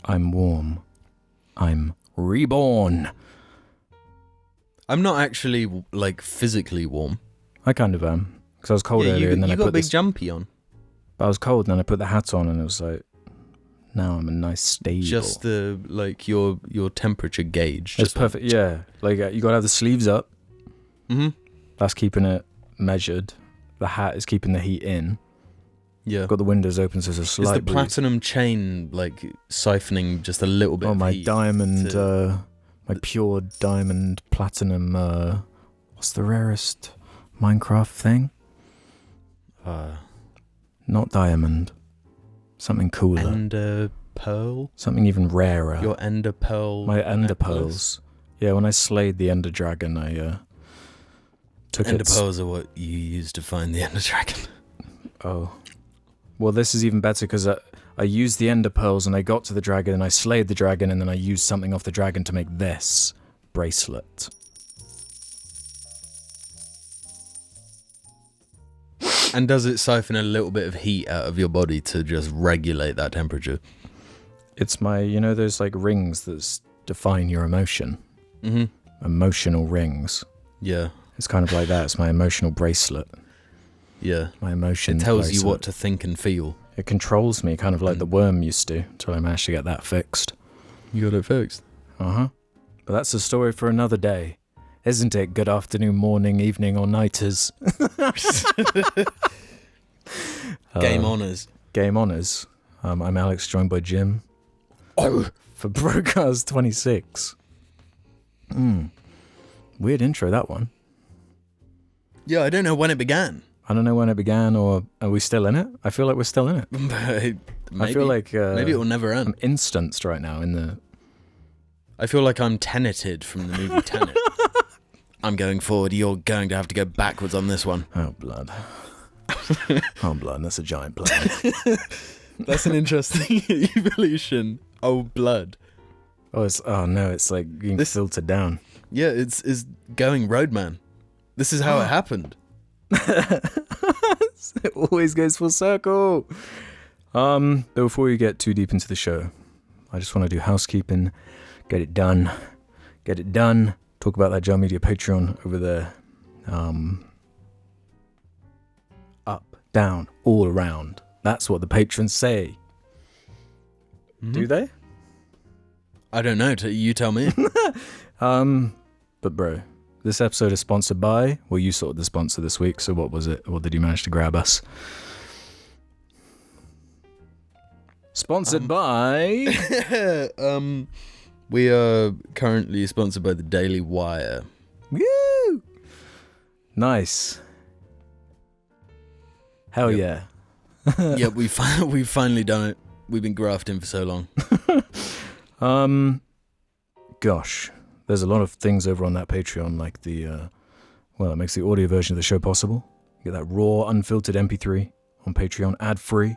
I'm warm. I'm reborn. I'm not actually, like, physically warm. I kind of am. Because I was cold earlier and then I put a big jumpy on. But I was cold and then I put the hat on and it was like, now I'm a nice stable. Just the, like, your temperature gauge. It's perfect, yeah. Like, you got to have the sleeves up. Mm-hmm. That's keeping it measured. The hat is keeping the heat in. Yeah. Got the windows open so there's a slight Is the breeze. platinum chain, like, siphoning just a little bit of my heat diamond, my pure diamond platinum, what's the rarest Minecraft thing? Not diamond. Something cooler. Ender pearl? Something even rarer. Your ender pearl. My ender pearls. Yeah, when I slayed the ender dragon, I took ender pearls are what you use to find the ender dragon. Oh. Well, this is even better because I used the ender pearls and I got to the dragon and I slayed the dragon and then I used something off the dragon to make this bracelet. And does it siphon a little bit of heat out of your body to just regulate that temperature? It's my, those like rings that define your emotion? Mm-hmm. Emotional rings. Yeah. It's kind of like that. It's my emotional bracelet. Yeah. My emotions. It tells you what to think and feel. It controls me, kind of like the worm used to, until I managed to get that fixed. You got it fixed? Uh-huh. But that's a story for another day. Isn't it? Good afternoon, morning, evening, or nighters. Game honours. Game honours. I'm Alex, joined by Jim. Oh. For Broadcast 26. Weird intro, that one. Yeah, I don't know when it began. I don't know when it began, or are we still in it? I feel like we're still in it. Maybe, I feel like... maybe it will never end. I'm instanced right now in the... I feel like I'm teneted from the movie Tenet. I'm going forward, you're going to have to go backwards on this one. Oh, blood. Oh, blood, that's a giant blood. That's an interesting evolution. Oh, blood. Oh no, it's like being filtered down. Yeah, it's going roadman. This is how it happened. It always goes full circle. But before we get too deep into the show, I just want to do housekeeping. Get it done. Talk about that Jar Media Patreon over there. Up, down, all around. That's what the patrons say. Mm-hmm. Do they? I don't know. You tell me. But bro, this episode is sponsored by... Well, you sorted the sponsor this week, so what was it? What did you manage to grab us? Sponsored by... We are currently sponsored by the Daily Wire. Woo! Nice. Hell yeah. Yeah, we've finally done it. We've been grafting for so long. Gosh, there's a lot of things over on that Patreon, like the, it makes the audio version of the show possible. You get that raw, unfiltered MP3 on Patreon, ad-free.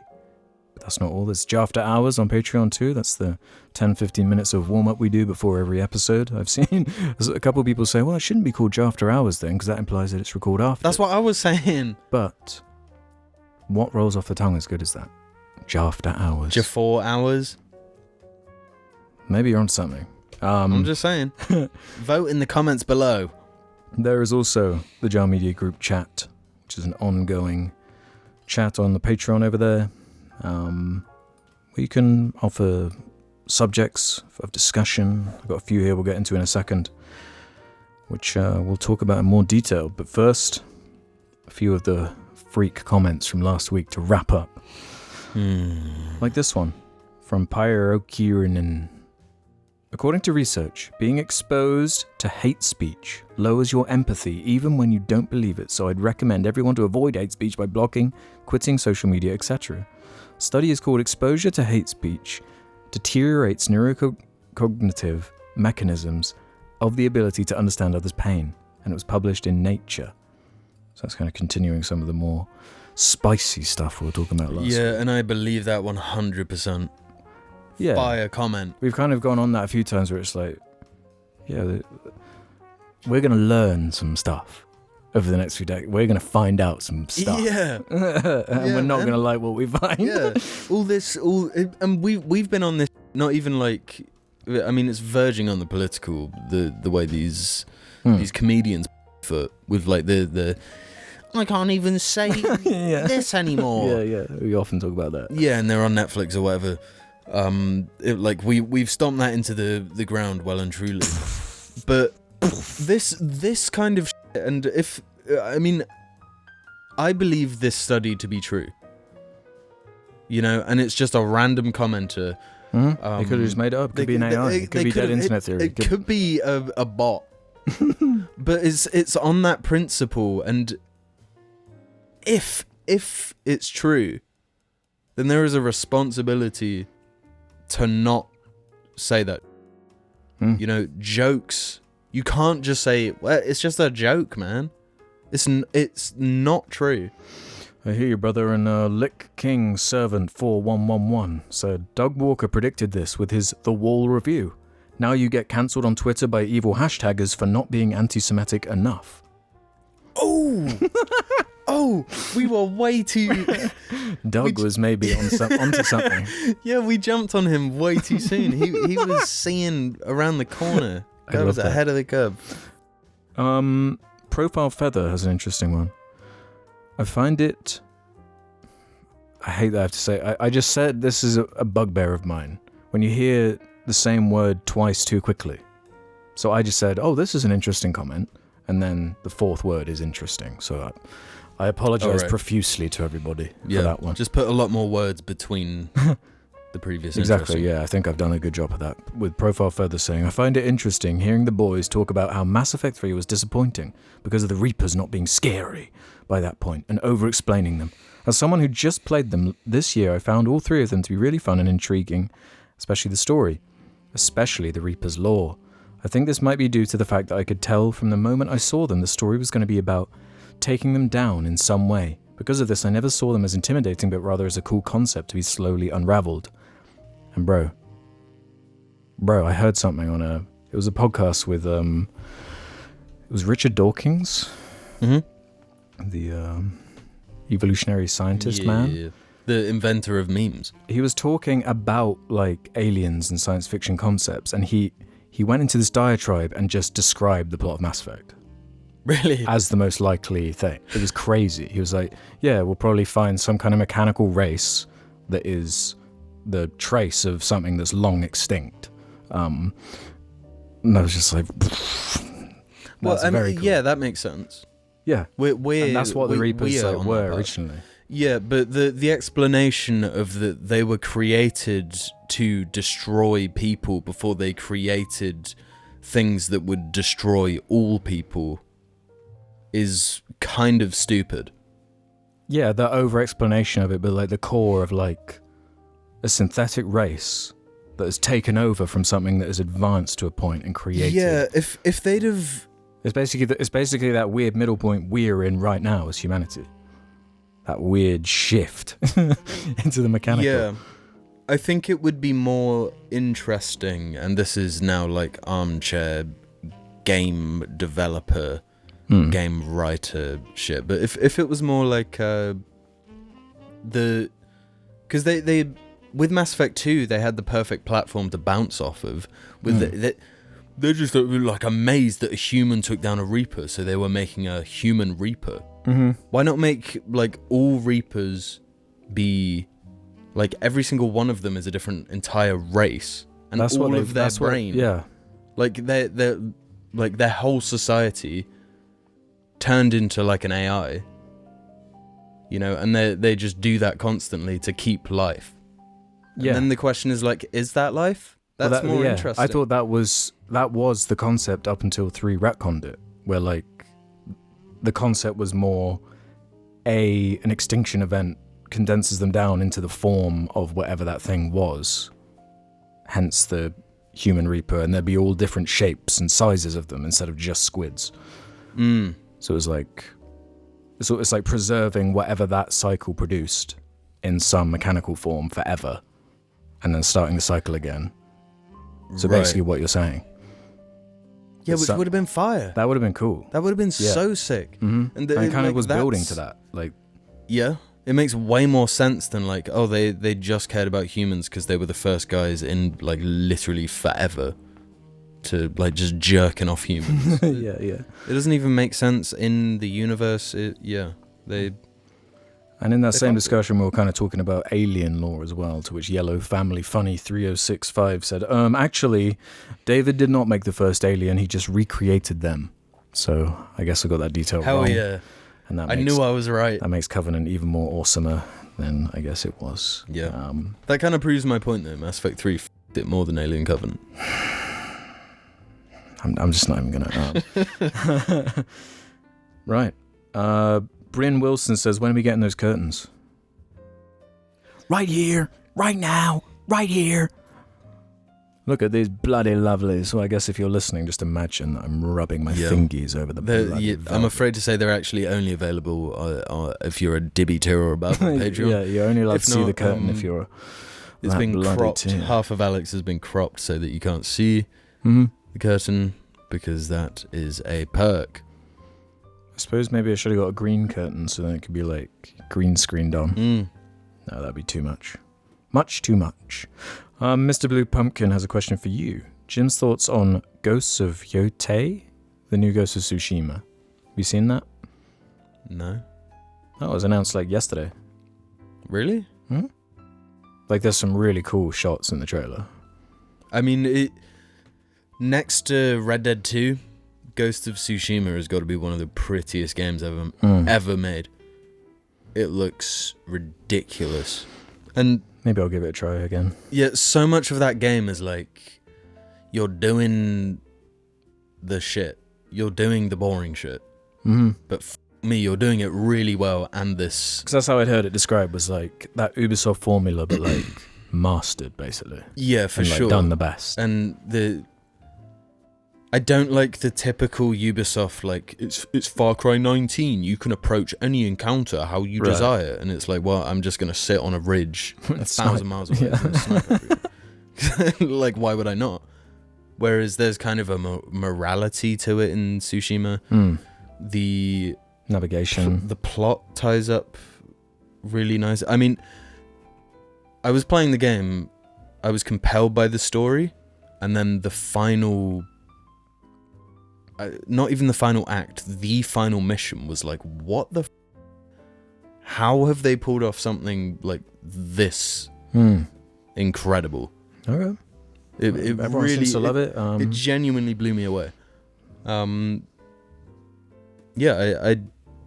But that's not all. There's After Hours on Patreon too. That's the 10-15 minutes of warm-up we do before every episode. I've seen a couple of people say, well, it shouldn't be called After Hours then, because that implies that it's recorded after. That's what I was saying. But what rolls off the tongue as good as that? After Hours. 4 hours. Maybe you're on something. I'm just saying. Vote in the comments below. There is also the Jar Media group chat, which is an ongoing chat on the Patreon over there. Where you can offer subjects of discussion. I've got a few here we'll get into in a second, which we'll talk about in more detail. But first, a few of the freak comments from last week to wrap up. Like this one from Pyrokirin. According to research, being exposed to hate speech lowers your empathy even when you don't believe it, so I'd recommend everyone to avoid hate speech by blocking, quitting social media, etc. Study is called Exposure to Hate Speech Deteriorates Neurocognitive Mechanisms of the Ability to Understand Others' Pain, and it was published in Nature. So that's kind of continuing some of the more spicy stuff we were talking about last week. Yeah, and I believe that 100%. Yeah. Fire comment. We've kind of gone on that a few times where it's like, yeah, we're going to learn some stuff over the next few days. We're going to find out some stuff. Yeah. And we're not going to like what we find. Yeah. And we've been on this not even like, I mean, it's verging on the political, the way these comedians foot with like the I can't even say this anymore. Yeah, we often talk about that. Yeah, and they're on Netflix or whatever. Like we've stomped that into the ground well and truly. But this kind of shit, and if I mean, I believe this study to be true. You know, and it's just a random commenter. They could have just made it up. It could be an AI. It could be dead internet theory. It could be a bot. But it's on that principle, and if it's true, then there is a responsibility to not say that. You know, jokes. You can't just say, well, it's just a joke, man. It's not true. I hear you, brother. And Lick King Servant 4111 said, Doug Walker predicted this with his The Wall review. Now you get cancelled on Twitter by evil hashtaggers for not being anti-Semitic enough. Oh! Oh, we were way too... Doug was maybe onto something. Yeah, we jumped on him way too soon. He was seeing around the corner. That was ahead of the curve. Profile Feather has an interesting one. I find it... I hate that I have to say. I just said this is a bugbear of mine. When you hear the same word twice too quickly. So I just said, oh, this is an interesting comment. And then the fourth word is interesting. So I apologize profusely to everybody for that one. Just put a lot more words between the previous. Exactly, yeah. I think I've done a good job of that. With Profile Further saying, I find it interesting hearing the boys talk about how Mass Effect 3 was disappointing because of the Reapers not being scary by that point and over-explaining them. As someone who just played them this year, I found all three of them to be really fun and intriguing, especially the story, especially the Reaper's lore. I think this might be due to the fact that I could tell from the moment I saw them the story was going to be about taking them down in some way. Because of this, I never saw them as intimidating, but rather as a cool concept to be slowly unraveled. And bro, I heard something on it was a podcast with, it was Richard Dawkins, the evolutionary scientist man. The inventor of memes. He was talking about, like, aliens and science fiction concepts, and he went into this diatribe and just described the plot of Mass Effect. Really? As the most likely thing. It was crazy. He was like, yeah, we'll probably find some kind of mechanical race that is the trace of something that's long extinct. And I was just like, that's very cool. Yeah, that makes sense. Yeah. And that's what the Reapers were originally. Yeah, but the explanation of that they were created to destroy people before they created things that would destroy all people is kind of stupid. Yeah, the over-explanation of it, but like the core of like a synthetic race that has taken over from something that has advanced to a point and created. Yeah, if they'd have... It's basically that weird middle point we're in right now as humanity. That weird shift into the mechanical. Yeah. I think it would be more interesting, and this is now like armchair game developer, game writer shit, but if it was more like because they with Mass Effect 2 they had the perfect platform to bounce off of. They're just like amazed that a human took down a Reaper, so they were making a human Reaper. Why not make like all Reapers be like every single one of them is a different entire race, and that's all of their brain. Like their whole society turned into like an AI. You know, and they just do that constantly to keep life. And then the question is like, is that life? That's more interesting. I thought that was the concept up until 3 retconned it, where like the concept was more an extinction event condenses them down into the form of whatever that thing was, hence the human Reaper, and there'd be all different shapes and sizes of them instead of just squids. So it was like it's like preserving whatever that cycle produced in some mechanical form forever and then starting the cycle again. So basically what you're saying. Yeah, which would have been fire. That would have been cool. That would have been so sick. And it kind of was building to that. Like, yeah. It makes way more sense than like, oh, they just cared about humans because they were the first guys in like literally forever to like just jerking off humans. Yeah. It doesn't even make sense in the universe. And in that same discussion, we were kind of talking about alien lore as well, to which Yellow Family Funny 3065 said, actually, David did not make the first alien, he just recreated them. So I guess I got that detail wrong. Hell yeah. And I knew I was right. That makes Covenant even more awesomer than I guess it was. Yeah. That kind of proves my point though. Mass Effect 3 f***ed it more than Alien Covenant. I'm just not even going to... Right. Bryn Wilson says, when are we getting those curtains? Right here, right now, right here. Look at these bloody lovelies. So I guess if you're listening, just imagine that I'm rubbing my fingies over the bloody I'm afraid to say they're actually only available if you're a Dibby tier or above on Patreon. Yeah, you're only allowed to see the curtain if you're It's been cropped. Tier. Half of Alex has been cropped so that you can't see the curtain, because that is a perk. I suppose maybe I should have got a green curtain so then it could be like green screened on. No, that'd be too much. Much too much. Mr. Blue Pumpkin has a question for you. Jim's thoughts on Ghosts of Yotei, the new Ghost of Tsushima. Have you seen that? No. Oh, it was announced like yesterday. Really? Like there's some really cool shots in the trailer. I mean, next to Red Dead 2, Ghost of Tsushima has got to be one of the prettiest games ever made. It looks ridiculous. And maybe I'll give it a try again. Yeah, so much of that game is like, you're doing the shit. You're doing the boring shit. But me, you're doing it really well, and this... Because that's how I'd heard it described, was like that Ubisoft formula, but like mastered, basically. Yeah, for sure. Done the best. And I don't like the typical Ubisoft, like, it's Far Cry 19, you can approach any encounter how you desire. And it's like, well, I'm just going to sit on a ridge 1,000 miles away and snipe everyone. Like, why would I not? Whereas there's kind of a morality to it in Tsushima. The navigation. The plot ties up really nice. I mean, I was playing the game, I was compelled by the story, and then the final... not even the final act, the final mission was like, what the how have they pulled off something like this incredible? Okay. It Everyone really seems to love it. It genuinely blew me away. I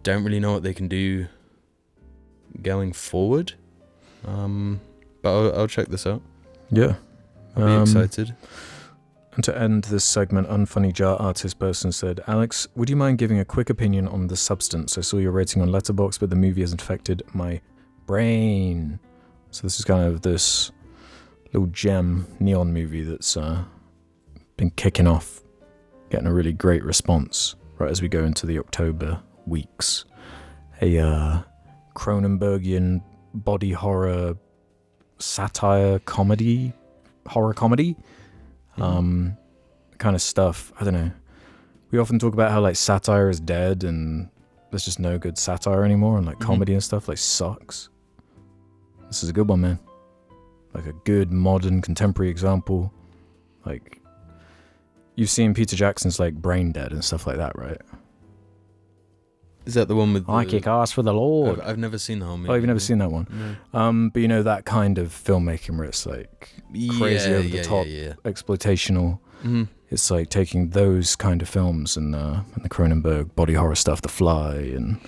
don't really know what they can do going forward, but I'll check this out. Yeah, I'll be excited. And to end this segment, Unfunny Jar Artist Person said, Alex, would you mind giving a quick opinion on The Substance? I saw your rating on Letterboxd, but the movie has infected my brain. So this is kind of this little gem neon movie that's been kicking off, getting a really great response right as we go into the October weeks. A Cronenbergian body horror satire comedy, horror comedy. Kind of stuff. I don't know. We often talk about how like satire is dead and there's just no good satire anymore, and like comedy and stuff like sucks. This is a good one, man. Like a good modern contemporary example. Like you've seen Peter Jackson's like Brain Dead and stuff like that, right? Is that the one with I kick ass for the Lord? I've never seen the whole movie. Oh, you've never seen that one? No. But you know that kind of filmmaking where it's like crazy over the top, exploitational. It's like taking those kind of films and the Cronenberg body horror stuff, The Fly, and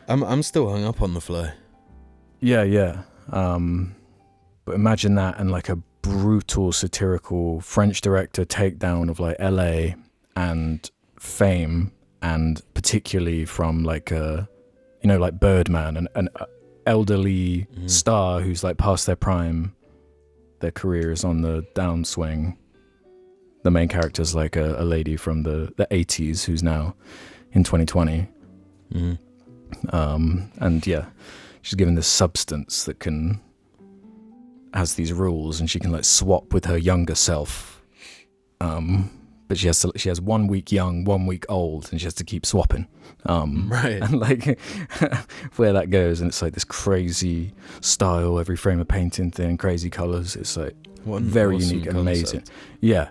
I'm still hung up on The Fly. Yeah. But imagine that and like a brutal satirical French director takedown of like LA and fame. And particularly from like like Birdman, an elderly star who's like past their prime, their career is on the downswing. The main character's like a lady from the 80s who's now in 2020. And yeah, she's given this substance that has these rules, and she can like swap with her younger self. but she has 1 week young, 1 week old, and she has to keep swapping. Right. And like where that goes, and it's like this crazy style, every frame of painting thing, crazy colors. It's like very unique and amazing. Yeah.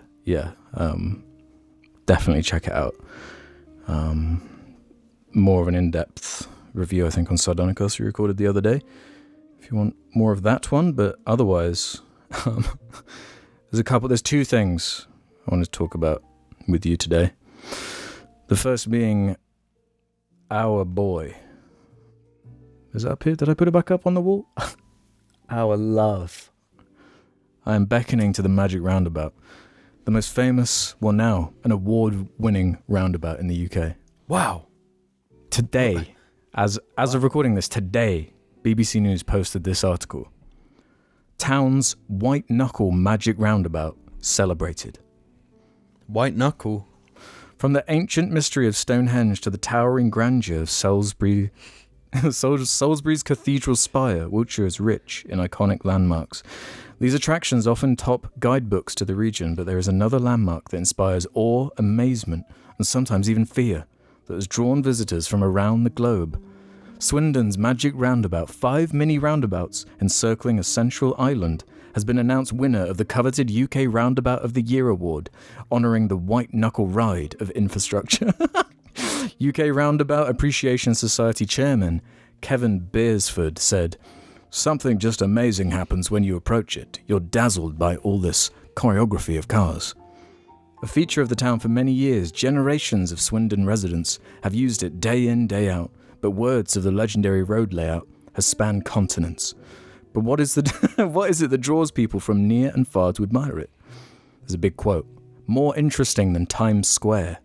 Definitely check it out. More of an in-depth review, I think, on Sardonicus we recorded the other day, if you want more of that one. But otherwise, there's 2 things I want to talk about with you today. The first being our boy. Is that up here? Did I put it back up on the wall? Our love. I am beckoning to the Magic Roundabout, the most famous, well now, an award-winning roundabout in the UK. Wow. Today, as of recording this, today, BBC News posted this article. Town's White Knuckle Magic Roundabout celebrated. White Knuckle? From the ancient mystery of Stonehenge to the towering grandeur of Salisbury's Cathedral Spire, Wiltshire is rich in iconic landmarks. These attractions often top guidebooks to the region, but there is another landmark that inspires awe, amazement, and sometimes even fear, that has drawn visitors from around the globe. Swindon's Magic Roundabout, 5 mini roundabouts encircling a central island, has been announced winner of the coveted UK Roundabout of the Year award, honouring the White Knuckle Ride of infrastructure. UK Roundabout Appreciation Society chairman Kevin Beresford said, "Something just amazing happens when you approach it. You're dazzled by all this choreography of cars." A feature of the town for many years, generations of Swindon residents have used it day in, day out, but words of the legendary road layout has spanned continents. But what is it that draws people from near and far to admire it? There's a big quote. More interesting than Times Square.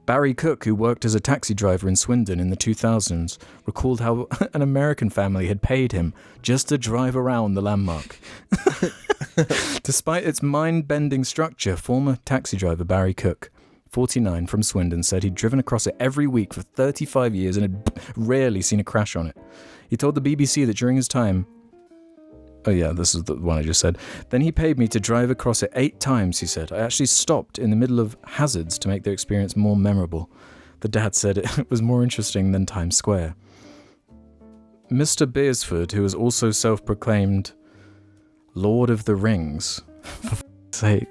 Barry Cook, who worked as a taxi driver in Swindon in the 2000s, recalled how an American family had paid him just to drive around the landmark. Despite its mind-bending structure, former taxi driver Barry Cook, 49, from Swindon, said he'd driven across it every week for 35 years and had rarely seen a crash on it. He told the BBC that during his time... Oh yeah, this is the one I just said. Then he paid me to drive across it 8 times, he said. I actually stopped in the middle of hazards to make the experience more memorable. The dad said it was more interesting than Times Square. Mr. Beresford, who is also self-proclaimed Lord of the Rings, for f***'s sake,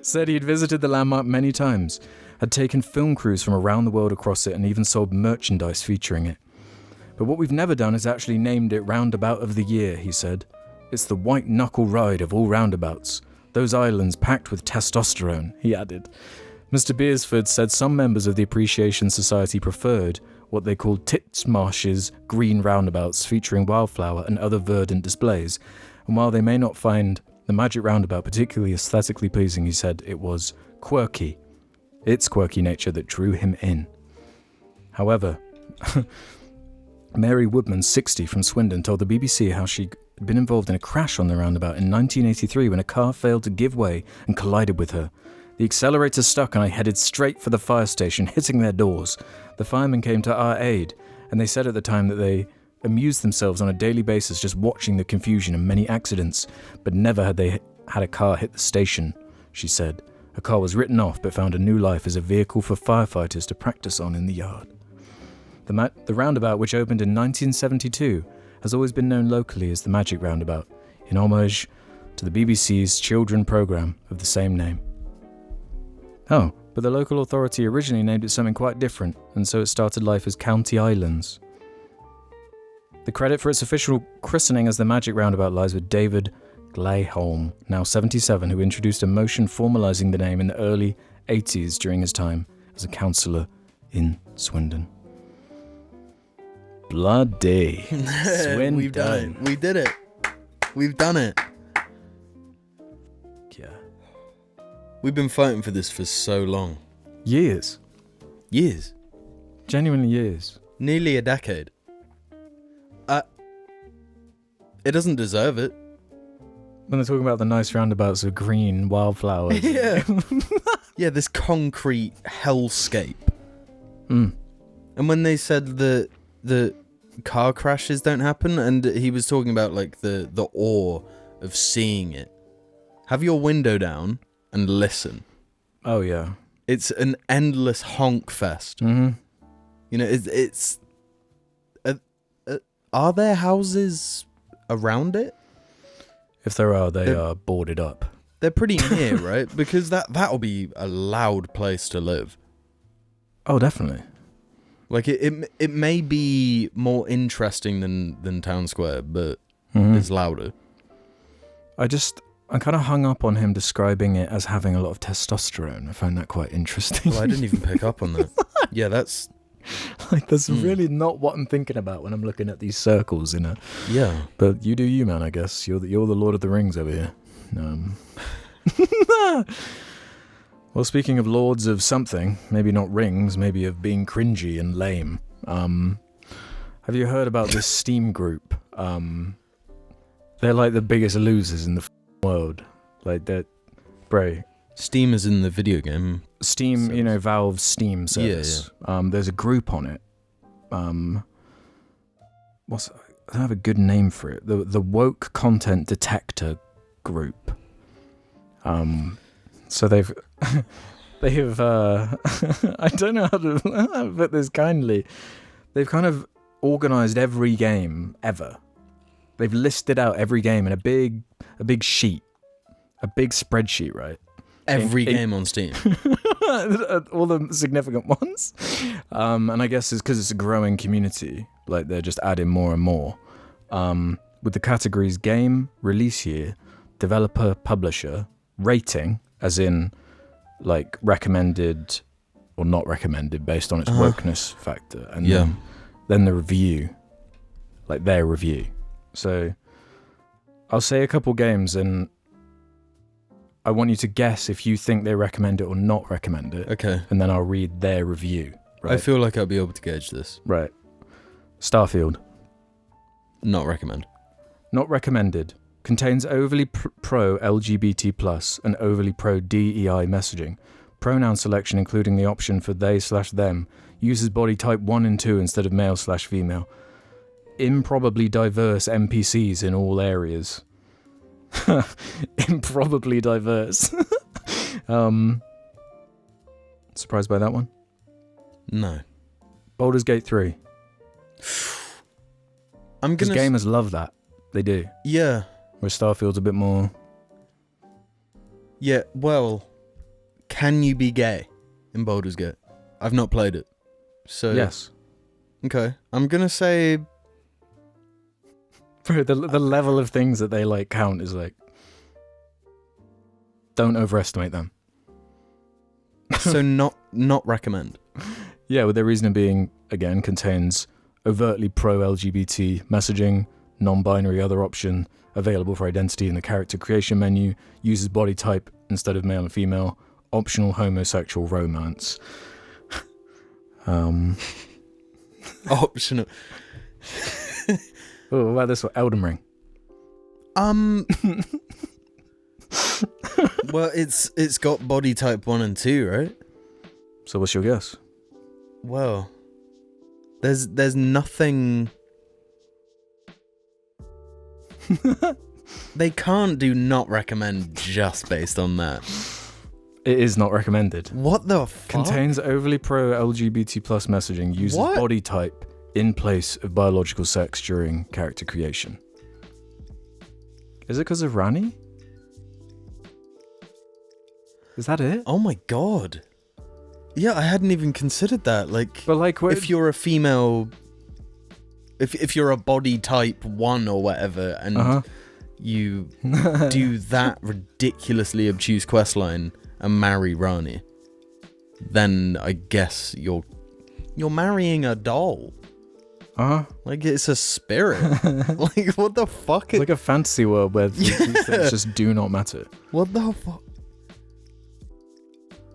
said he'd visited the landmark many times, had taken film crews from around the world across it, and even sold merchandise featuring it. But what we've never done is actually named it Roundabout of the Year, he said. It's the white knuckle ride of all roundabouts. Those islands packed with testosterone, he added. Mr. Beresford said some members of the Appreciation Society preferred what they called Titchmarsh's green roundabouts featuring wildflower and other verdant displays. And while they may not find the Magic Roundabout particularly aesthetically pleasing, he said it was quirky. Its quirky nature that drew him in. However... Mary Woodman, 60, from Swindon, told the BBC how she'd been involved in a crash on the roundabout in 1983 when a car failed to give way and collided with her. The accelerator stuck and I headed straight for the fire station, hitting their doors. The firemen came to our aid, and they said at the time that they amused themselves on a daily basis just watching the confusion and many accidents, but never had they had a car hit the station, she said. A car was written off but found a new life as a vehicle for firefighters to practice on in the yard. The roundabout, which opened in 1972, has always been known locally as the Magic Roundabout, in homage to the BBC's children programme of the same name. Oh, but the local authority originally named it something quite different, and so it started life as County Islands. The credit for its official christening as the Magic Roundabout lies with David Glayholm, now 77, who introduced a motion formalising the name in the early 80s during his time as a councillor in Swindon. Bloody Swindon. We've done it. We did it. We've done it. Yeah. We've been fighting for this for so long. Years. Years. Genuinely years. Nearly a decade. It doesn't deserve it. When they're talking about the nice roundabouts of green wildflowers. Yeah. Yeah, this concrete hellscape. Mm. And when they said that the car crashes don't happen, and he was talking about like the awe of seeing it. Have your window down and listen. Oh, yeah. It's an endless honk fest. Mm-hmm. You know, it's are there houses around it? If there are, they are boarded up. They're pretty near, right? Because that'll be a loud place to live. Oh, definitely. Like, it may be more interesting than Town Square, but Mm-hmm. it's louder. I'm kind of hung up on him describing it as having a lot of testosterone. I find that quite interesting. Well, I didn't even pick up on that. Yeah, that's... Like, that's really not what I'm thinking about when I'm looking at these circles, you know. Yeah. But you do you, man, I guess. You're the Lord of the Rings over here. Well, speaking of lords of something, maybe not rings, maybe of being cringy and lame, have you heard about this Steam group? They're like the biggest losers in the world. Like, they're... Bro. Steam is in the video game. Steam, service. you know, Valve's Steam service. Yeah. There's a group on it. I don't have a good name for it. The Woke Content Detector group. So they've I don't know how to put this kindly. They've kind of organized every game ever. They've listed out every game in a big sheet, a big spreadsheet, right? Every game on Steam. All the significant ones. And I guess it's because it's a growing community. Like, they're just adding more and more. With the categories game, release year, developer, publisher, rating, as in, like, recommended or not recommended based on its wokeness factor. And then the review. Like, their review. So, I'll say a couple games and I want you to guess if you think they recommend it or not recommend it. Okay. And then I'll read their review. Right? I feel like I'll be able to gauge this. Right. Starfield. Not recommend. Not recommended. Contains overly pro LGBT+ and overly pro DEI messaging. Pronoun selection including the option for they/them. Uses body type 1 and 2 instead of male/female. Improbably diverse NPCs in all areas. Improbably diverse. Surprised by that one? No. Baldur's Gate 3. Because gamers love that. They do. Yeah. Where Starfield's a bit more... Yeah, well, can you be gay in Baldur's Gate? I've not played it. So Yes. Okay. I'm going to say... Bro, the level of things that they like count is like... Don't overestimate them. So not recommend. Yeah, with their reasoning being, again, contains overtly pro-LGBT messaging, non-binary other option, available for identity in the character creation menu, uses body type instead of male and female, optional homosexual romance. Optional. Oh, what about this one? Elden Ring. Well, it's got body type 1 and 2, right? So what's your guess? Well, there's nothing... They can't do not recommend just based on that. It is not recommended. What the fuck? Contains overly pro LGBT+ messaging, uses What? body type in place of biological sex during character creation. Is it because of Rani? Is that it? Oh my god. Yeah, I hadn't even considered that. Like, But like, if you're a female, if you're a body type 1 or whatever, and you do that ridiculously obtuse questline and marry Rani, then I guess you're marrying a doll. Like, it's a spirit. Like, what the fuck? It's like a fantasy world where these things just do not matter. What the fuck?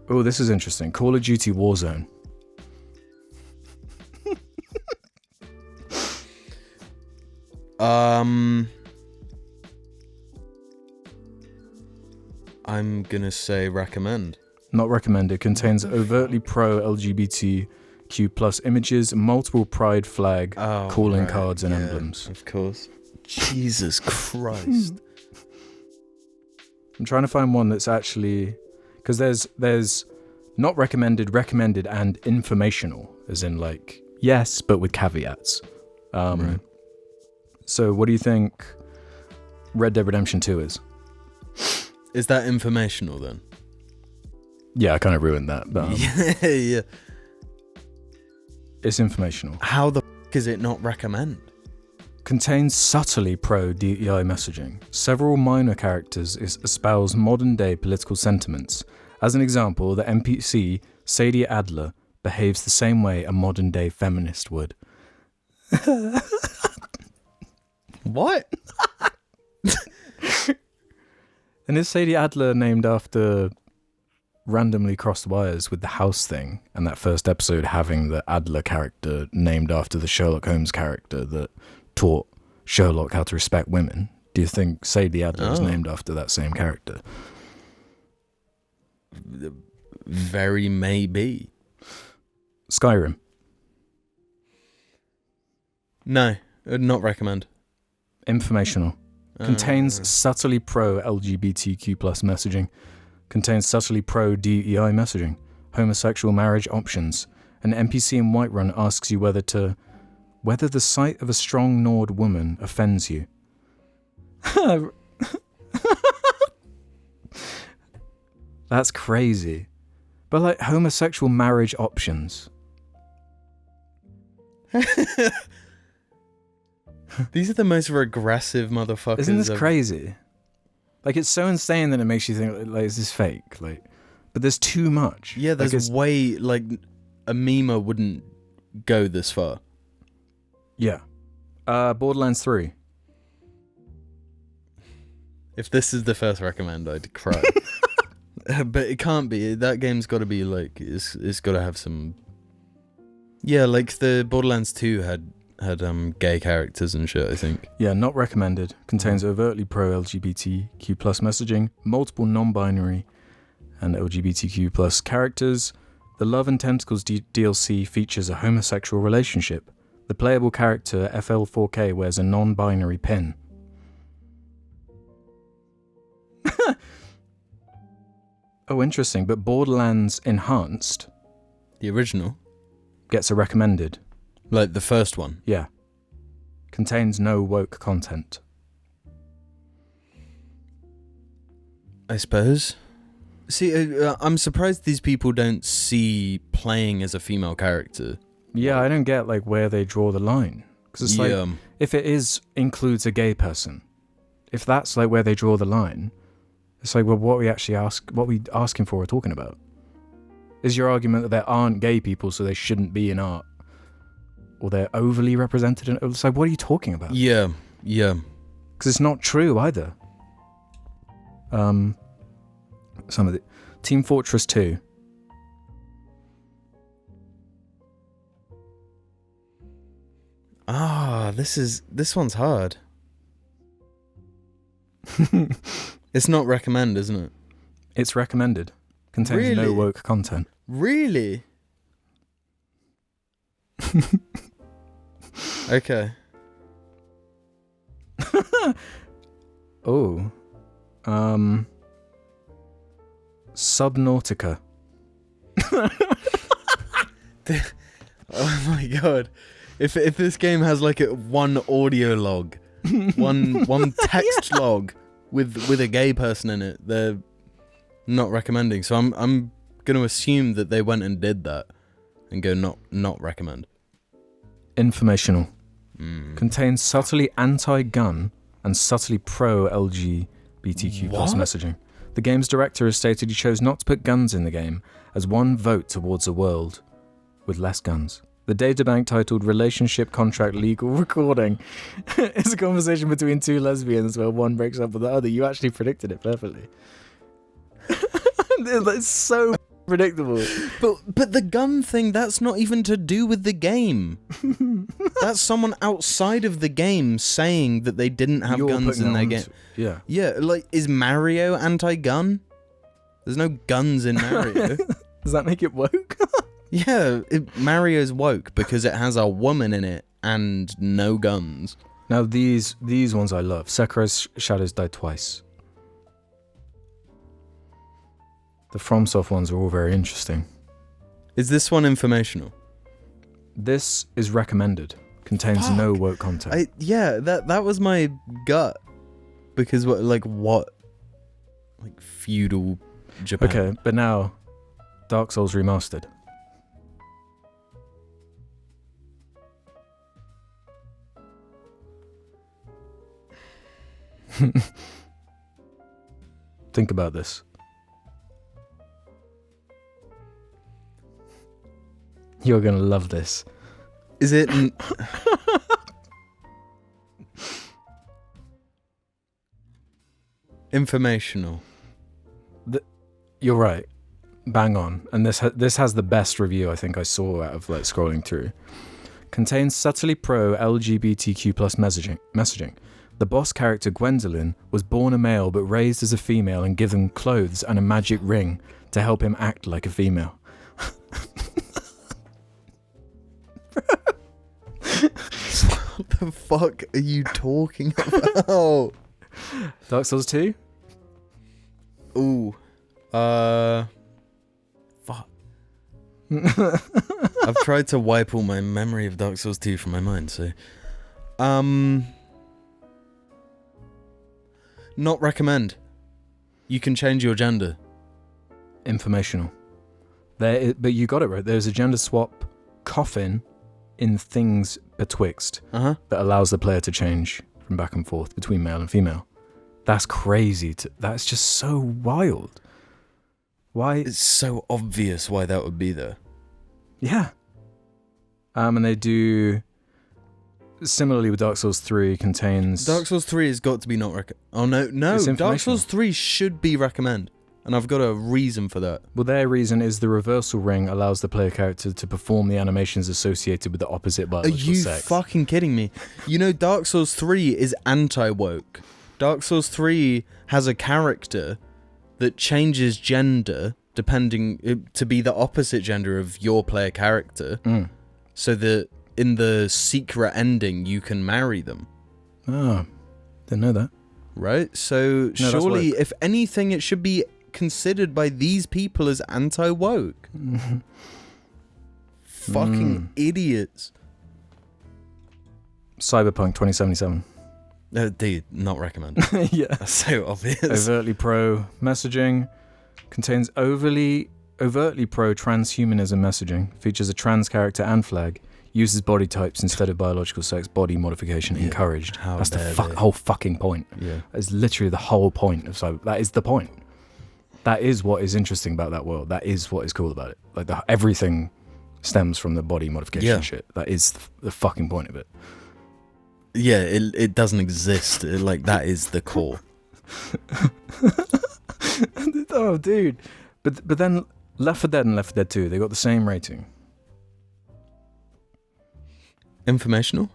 Oh, this is interesting. Call of Duty Warzone. I'm gonna say recommend. Not recommended. Contains overtly pro LGBTQ+ images, multiple pride flag, calling cards and emblems. Of course. Jesus Christ. I'm trying to find one that's actually Because there's not recommended, recommended, and informational, as in like yes, but with caveats. Right. So what do you think Red Dead Redemption 2 is? Is that informational then? Yeah, I kind of ruined that. But, yeah. It's informational. How the f*** is it not recommend? Contains subtly pro-DEI messaging. Several minor characters espouse modern-day political sentiments. As an example, the NPC, Sadie Adler, behaves the same way a modern-day feminist would. What? And is Sadie Adler named after randomly crossed wires with the house thing, and that first episode having the Adler character named after the Sherlock Holmes character that taught Sherlock how to respect women? Do you think Sadie Adler is named after that same character? Very maybe. Skyrim. No, I'd not recommend. Informational. Contains subtly pro-LGBTQ plus messaging. Contains subtly pro-DEI messaging. Homosexual marriage options. An NPC in Whiterun asks you whether the sight of a strong Nord woman offends you. That's crazy. But like homosexual marriage options. These are the most regressive motherfuckers. Isn't this crazy? Like, it's so insane that it makes you think, like, is this fake? Like, but there's too much. Yeah, there's way, like, a memer wouldn't go this far. Yeah. Borderlands 3. If this is the first recommend, I'd cry. But it can't be. That game's got to be, like, it's got to have some... Yeah, like, the Borderlands 2 had gay characters and shit, I think. Yeah, not recommended. Contains overtly pro-LGBTQ plus messaging, multiple non-binary and LGBTQ plus characters. The Love and Tentacles DLC features a homosexual relationship. The playable character FL4K wears a non-binary pin. Oh, interesting. But Borderlands Enhanced... The original? Gets a recommended. Like the first one? Yeah. Contains no woke content. I suppose. See, I'm surprised these people don't see playing as a female character. Yeah, I don't get like where they draw the line. Because it's like, if it includes a gay person, if that's like where they draw the line, it's like, well, what we asking for or talking about? Is your argument that there aren't gay people, so they shouldn't be in art? Or they're overly represented in... It's like, what are you talking about? Yeah. Because it's not true either. Some of the... Team Fortress 2. This one's hard. It's not recommend, isn't it? It's recommended. Contains no woke content. Really? Okay. Oh. Subnautica. Oh my god. If this game has like one audio log, one text log with a gay person in it, they're not recommending. So I'm going to assume that they went and did that and go not recommend. Informational. Contains subtly anti-gun and subtly pro-LGBTQ plus messaging. The game's director has stated he chose not to put guns in the game as one vote towards a world with less guns. The databank titled Relationship Contract Legal Recording is a conversation between two lesbians where one breaks up with the other. You actually predicted it perfectly. It's so predictable. But the gun thing, that's not even to do with the game. That's someone outside of the game saying that they didn't have guns in their game. Yeah. Yeah, like, is Mario anti-gun? There's no guns in Mario. Does that make it woke? Yeah, Mario's woke because it has a woman in it and no guns. Now these ones I love. Sekira's Shadows Die Twice. The FromSoft ones are all very interesting. Is this one informational? This is recommended. Contains no woke content. That was my gut. Because what? Like feudal Japan. Okay, but now Dark Souls Remastered. Think about this. You're gonna love this. Is it? Informational. You're right. Bang on. And this has the best review I think I saw out of like scrolling through. Contains subtly pro LGBTQ plus messaging. The boss character Gwendolyn was born a male but raised as a female and given clothes and a magic ring to help him act like a female. What the fuck are you talking about? Dark Souls 2? Ooh. Fuck. I've tried to wipe all my memory of Dark Souls 2 from my mind, so... Not recommend. You can change your gender. Informational. But you got it right. There's a gender swap coffin in Things Betwixt that allows the player to change from back and forth between male and female. That's crazy. That's just so wild. Why? It's so obvious why that would be there. Yeah. And they do... Similarly with Dark Souls 3 contains... Dark Souls 3 has got to be not recommend. Oh, no. Dark Souls 3 should be recommend. And I've got a reason for that. Well, their reason is the reversal ring allows the player character to perform the animations associated with the opposite biological sex. Are you fucking kidding me? You know, Dark Souls 3 is anti-woke. Dark Souls 3 has a character that changes gender depending to be the opposite gender of your player character. So that in the secret ending, you can marry them. Oh, didn't know that. Right? So surely, if anything, it should be considered by these people as anti-woke. Fucking idiots. Cyberpunk 2077. Dude, not recommend. Yeah. That's so obvious. Overtly pro messaging. Contains overtly pro transhumanism messaging. Features a trans character and flag. Uses body types instead of biological sex. Body modification encouraged. That's the whole fucking point. Yeah. That's literally the whole point of cyber. That is the point. That is what is interesting about that world. That is what is cool about it. Like everything stems from the body modification shit. That is the fucking point of it. Yeah, it doesn't exist. That is the core. Oh, dude. But then Left 4 Dead and Left 4 Dead 2, they got the same rating. Informational?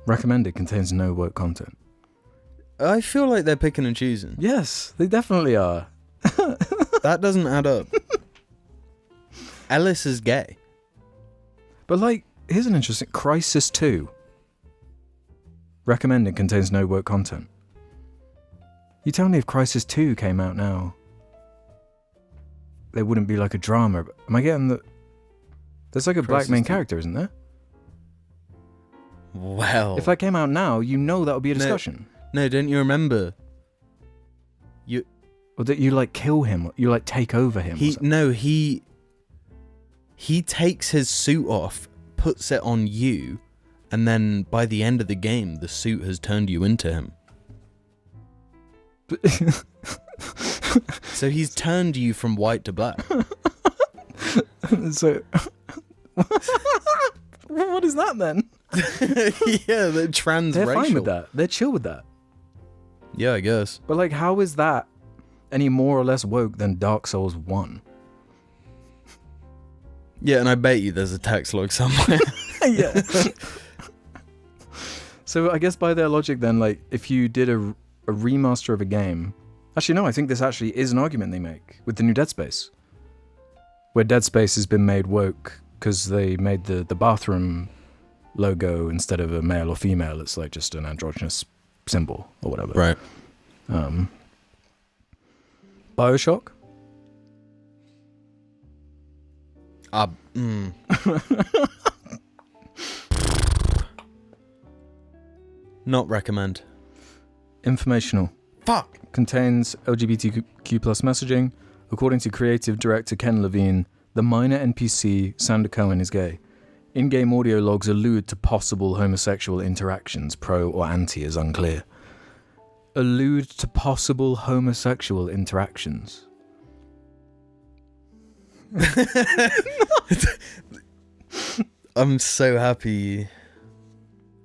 Recommended, contains no woke content. I feel like they're picking and choosing. Yes, they definitely are. That doesn't add up. Ellis is gay. But here's an interesting... Crisis 2. Recommended, contains no woke content. You tell me if Crisis 2 came out now, there wouldn't be a drama. Am I getting the... There's a black main character, isn't there? Well... If that came out now, that would be a discussion. No, don't you remember? Or that you kill him, you take over him. He takes his suit off, puts it on you, and then by the end of the game, the suit has turned you into him. So he's turned you from white to black. So, what is that then? Yeah, they're transracial. They're fine with that. They're chill with that. Yeah, I guess. But how is that any more or less woke than Dark Souls 1? Yeah, and I bet you there's a text log somewhere. Yeah. So I guess by their logic then, if you did a remaster of a game... Actually, no, I think this actually is an argument they make with the new Dead Space. Where Dead Space has been made woke because they made the bathroom logo instead of a male or female. It's just an androgynous symbol or whatever. Right. BioShock, Not recommend. Informational. Fuck. Contains LGBTQ plus messaging. According to creative director Ken Levine, the minor NPC Sander Cohen is gay. In-game audio logs allude to possible homosexual interactions, pro or anti is unclear. Allude to possible homosexual interactions. I'm so happy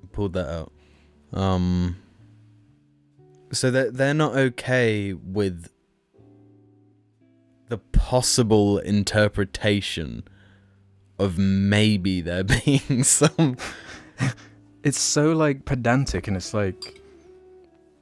you pulled that out. So they're not okay with the possible interpretation of maybe there being some... It's so like pedantic, and it's like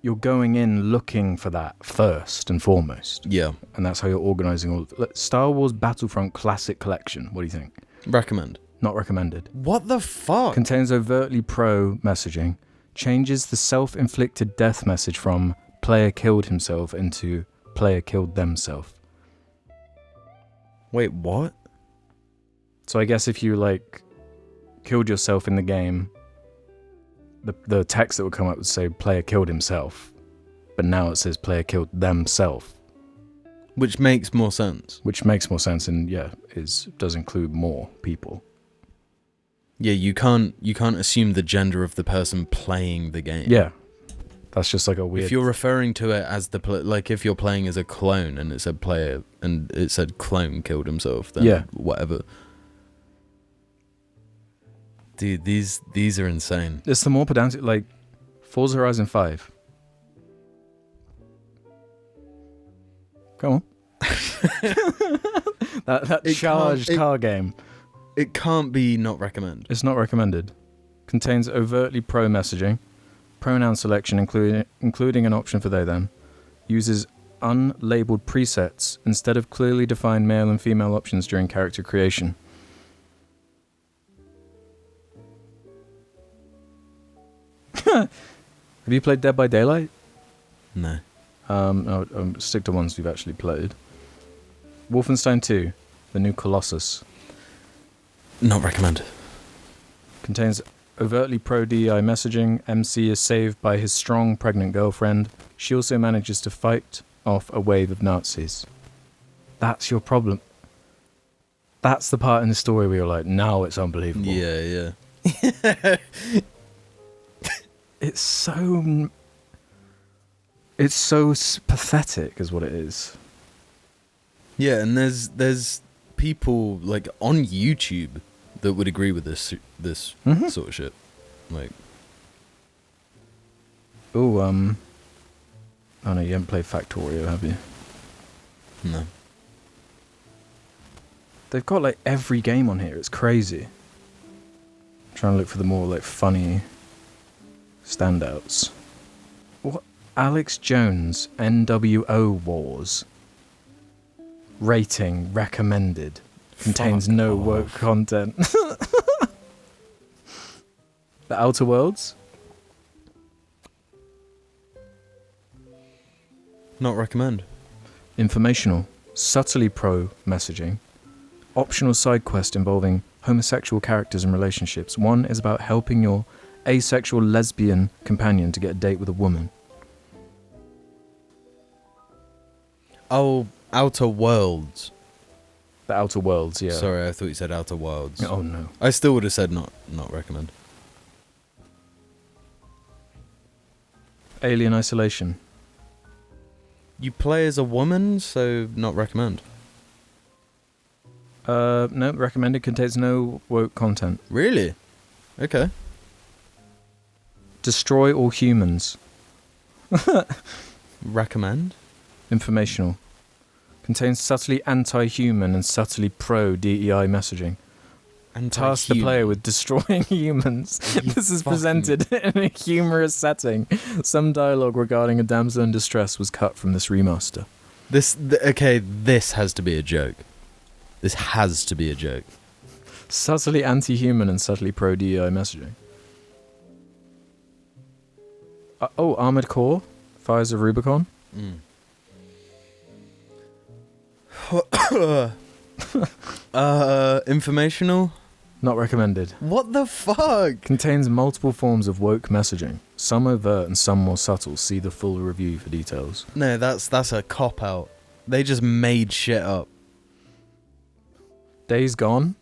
you're going in looking for that first and foremost. Yeah. And that's how you're organizing all Star Wars Battlefront Classic Collection. What do you think? Recommend. Not recommended. What the fuck? Contains overtly pro messaging. Changes the self-inflicted death message from player killed himself into player killed themself. Wait, what? So I guess if you like killed yourself in the game, the text that would come up would say player killed himself, but now it says player killed themself. Which makes more sense. Which makes more sense, and does include more people. Yeah, you can't assume the gender of the person playing the game. Yeah, that's just like a weird... If you're referring to it as like if you're playing as a clone and it said player and it said clone killed himself, then whatever. Dude, these are insane. It's the more pedantic, like Forza Horizon 5. Come on. that charged car game. It can't be not recommend. It's not recommended. Contains overtly pro messaging, pronoun selection including an option for they them, uses unlabeled presets instead of clearly defined male and female options during character creation. Have you played Dead by Daylight? No. I'll stick to ones we've actually played. Wolfenstein 2, The New Colossus. Not recommend. Contains overtly pro-DEI messaging. MC is saved by his strong, pregnant girlfriend. She also manages to fight off a wave of Nazis. That's your problem. That's the part in the story where you're like, now it's unbelievable. Yeah. It's so pathetic is what it is. Yeah, and there's people like on YouTube that would agree with this sort of shit. Like, oh no, you haven't played Factorio, have you? No. They've got like every game on here. It's crazy. I'm trying to look for the more like funny standouts. What? Alex Jones, NWO Wars. Rating recommended. Contains no woke content. The Outer Worlds? Not recommend. Informational. Subtly pro messaging. Optional side quest involving homosexual characters and relationships. One is about helping your asexual lesbian companion to get a date with a woman. Oh, Outer Worlds. The Outer Worlds, yeah. Sorry, I thought you said Outer Worlds. Oh no. I still would have said not recommend. Alien Isolation. You play as a woman, so not recommend. No, recommended. Contains no woke content. Really? Okay. Destroy all humans. Recommend? Informational. Contains subtly anti-human and subtly pro-DEI messaging. Task the player with destroying humans. This is presented in a humorous setting. Some dialogue regarding a damsel in distress was cut from this remaster. This has to be a joke. This has to be a joke. Subtly anti-human and subtly pro-DEI messaging. Armored Core, Fires of Rubicon. Informational? Not recommended. What the fuck? Contains multiple forms of woke messaging. Some overt and some more subtle. See the full review for details. No, that's a cop-out. They just made shit up. Days Gone.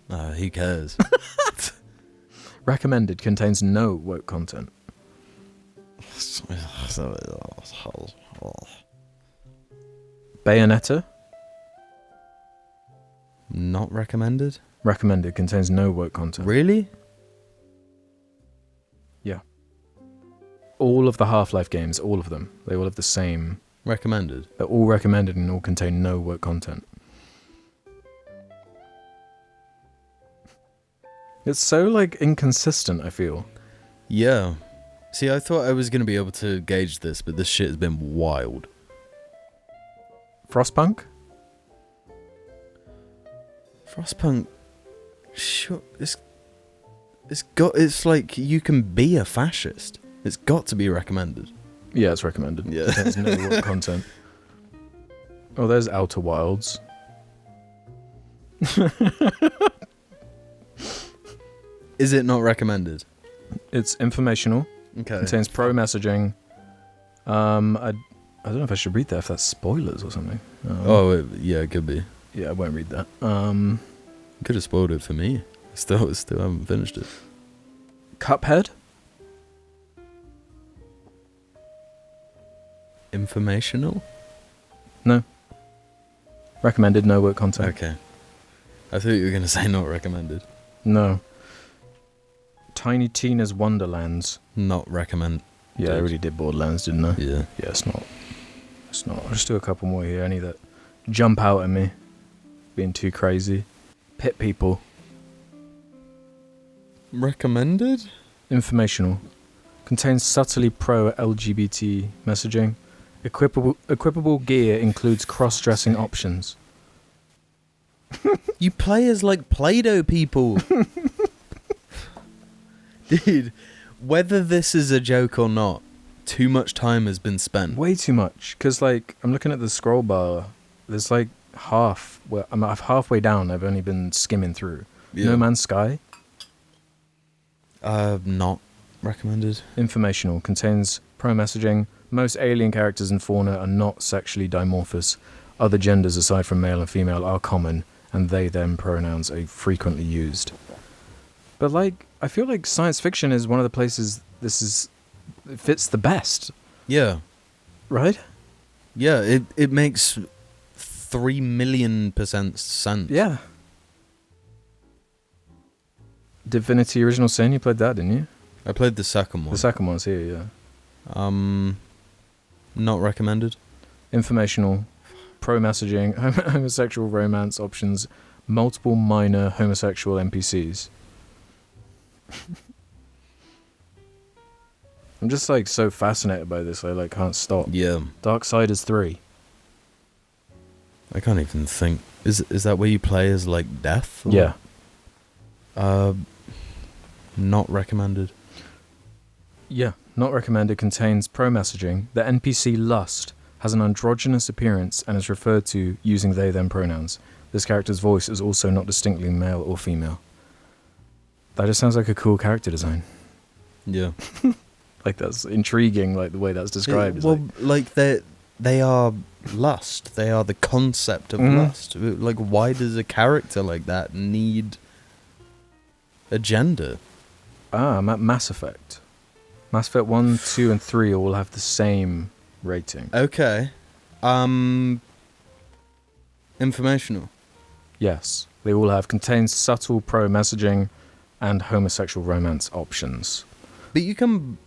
Who cares? Recommended. Contains no woke content. Bayonetta. Not recommended? Recommended. Contains no woke content. Really? Yeah. All of the Half-Life games, all of them, they all have the same. Recommended? They're all recommended and all contain no woke content. It's so, like, inconsistent, I feel. Yeah. See, I thought I was going to be able to gauge this, but this shit has been wild. Frostpunk? Frostpunk, sure, it's like you can be a fascist. It's got to be recommended. Yeah, it's recommended. Yeah. There's no woke content. Oh, there's Outer Wilds. Is it not recommended? It's informational. Okay. Contains pro messaging. I don't know if I should read that, if that's spoilers or something. Yeah, it could be. Yeah, I won't read that. Could have spoiled it for me. Still haven't finished it. Cuphead? Informational? No. Recommended, no woke content. Okay. I thought you were going to say not recommended. No. Tiny Tina's Wonderlands. Not recommend. Yeah, I already did Borderlands, didn't I? Yeah. Yeah, it's not. I'll just do a couple more here. Any that jump out at me. Being too crazy. Pit People. Recommended? Informational. Contains subtly pro-LGBT messaging. Equipable gear includes cross-dressing options. You play as like Play-Doh people. Dude, whether this is a joke or not, too much time has been spent. Way too much. Because, like, I'm looking at the scroll bar. There's, like, half. Well, I'm halfway down. I've only been skimming through. Yeah. No Man's Sky. Not recommended. Informational. Contains pro-messaging. Most alien characters and fauna are not sexually dimorphous. Other genders aside from male and female are common, and they/them pronouns are frequently used. But, like, I feel like science fiction is one of the places it fits the best. Yeah. Right? Yeah, it makes 3,000,000% sense. Yeah. Divinity Original Sin, you played that, didn't you? I played the second one. The second one's here, yeah. Not recommended. Informational, pro-messaging, homosexual romance options, multiple minor homosexual NPCs. I'm just like so fascinated by this, I like can't stop. Yeah. Darksiders 3. I can't even think. Is that where you play as like death? Or? Yeah. Not recommended. Yeah, not recommended. Contains pro-messaging. The NPC Lust has an androgynous appearance and is referred to using they/them pronouns. This character's voice is also not distinctly male or female. That just sounds like a cool character design. Yeah. Like, that's intriguing, like, the way that's described. They are lust. They are the concept of lust. Like, why does a character like that need a gender? Mass Effect. Mass Effect 1, 2, and 3 all have the same rating. Okay. Informational. Yes. They all have contains subtle pro-messaging and homosexual romance options. But you can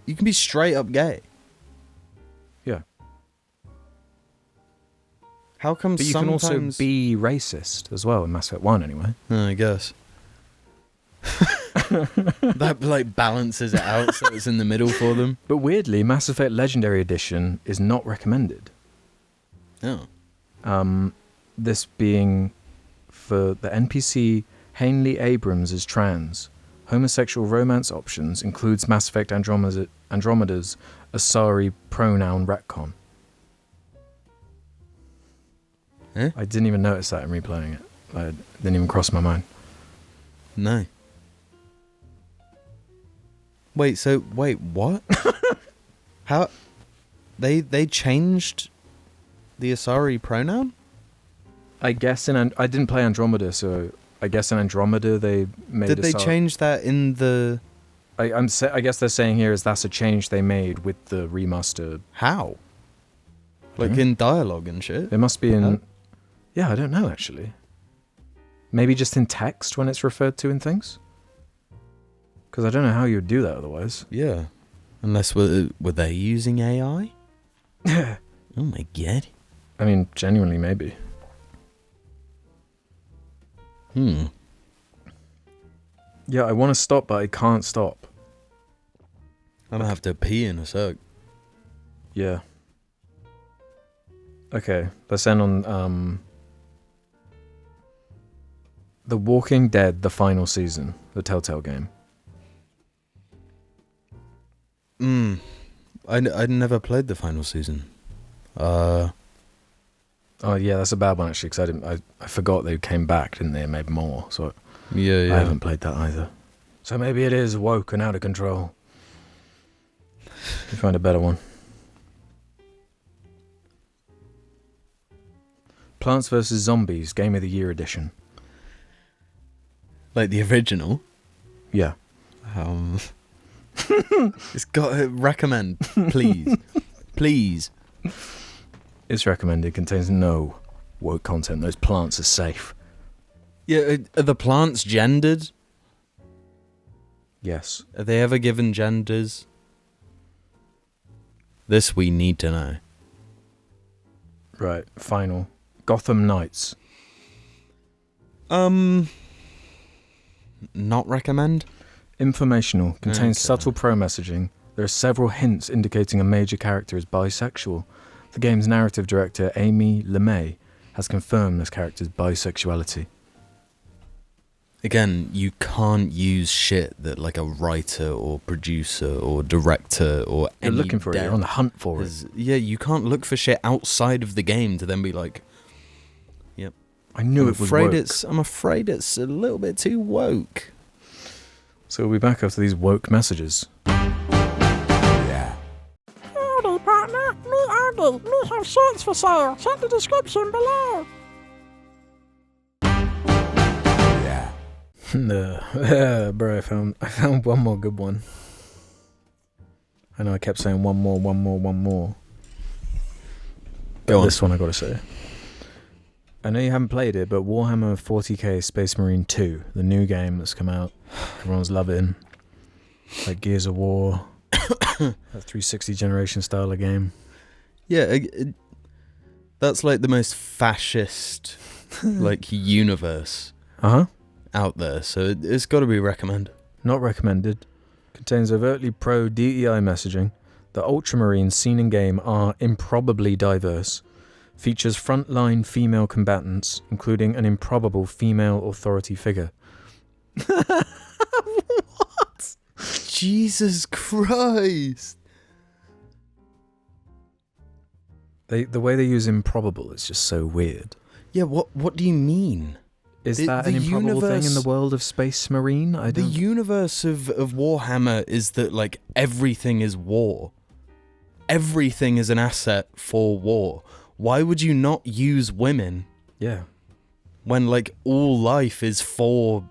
be straight up gay. Yeah. How come But you can also be racist as well in Mass Effect 1 anyway. I guess. That like balances it out so it's in the middle for them. But weirdly, Mass Effect Legendary Edition is not recommended. Oh. This being for the NPC Hanley Abrams is trans. Homosexual romance options includes Mass Effect Andromeda's Asari pronoun retcon. Eh? I didn't even notice that in replaying it. It didn't even cross my mind. No. Wait, what? How? They changed the Asari pronoun? I guess I didn't play Andromeda, so I guess in Andromeda they made. Did they change that in the? I guess they're saying here is that's a change they made with the remaster. How? Like in dialogue and shit? It must be in. Yeah, I don't know actually. Maybe just in text when it's referred to in things. Because I don't know how you would do that otherwise. Yeah. Unless were they using AI? Oh my god. I mean, genuinely, maybe. Yeah, I want to stop, but I can't stop. I'm gonna have to pee in a sec. Yeah. Okay, let's end on The Walking Dead, the final season, the Telltale game. I'd never played the final season. Oh yeah, that's a bad one actually, because I forgot they came back, didn't they, and made more, so yeah. I haven't played that either. So maybe it is woke and out of control. You find a better one. Plants vs. Zombies, Game of the Year edition. Like the original? Yeah. It's got to recommend, please. Please. It's recommended, contains no woke content. Those plants are safe. Yeah, are the plants gendered? Yes. Are they ever given genders? This we need to know. Right, final. Gotham Knights. Not recommend? Informational. Contains Okay. subtle pro-messaging. There are several hints indicating a major character is bisexual. The game's narrative director, Amy LeMay, has confirmed this character's bisexuality. Again, you can't use shit that like a writer or producer or director or You're any looking for it. dev You're on the hunt for it. has- Yeah, you can't look for shit outside of the game to then be like, yep. I knew it was woke. I'm afraid it's a little bit too woke. So we'll be back after these woke messages. Yeah. Howdy, partner. Me Andy. Me have shirts for sale. Check the description below. Bro, I found one more good one. I know I kept saying one more. Go on. This one I gotta say. I know you haven't played it, but Warhammer 40k Space Marine 2, the new game that's come out, everyone's loving. Like Gears of War, a 360 generation style of game. Yeah, that's like the most fascist like universe out there, so it's got to be recommended. Not recommended. Contains overtly pro-DEI messaging. The Ultramarines seen in game are improbably diverse. Features frontline female combatants, including an improbable female authority figure. What? Jesus Christ. The way they use improbable is just so weird. Yeah, what do you mean? Is The- that the an improbable thing in universe- the world of Space Marine? I The don't... universe of Warhammer is that like everything is war. Everything is an asset for war. Why would you not use women Yeah. when like all life is for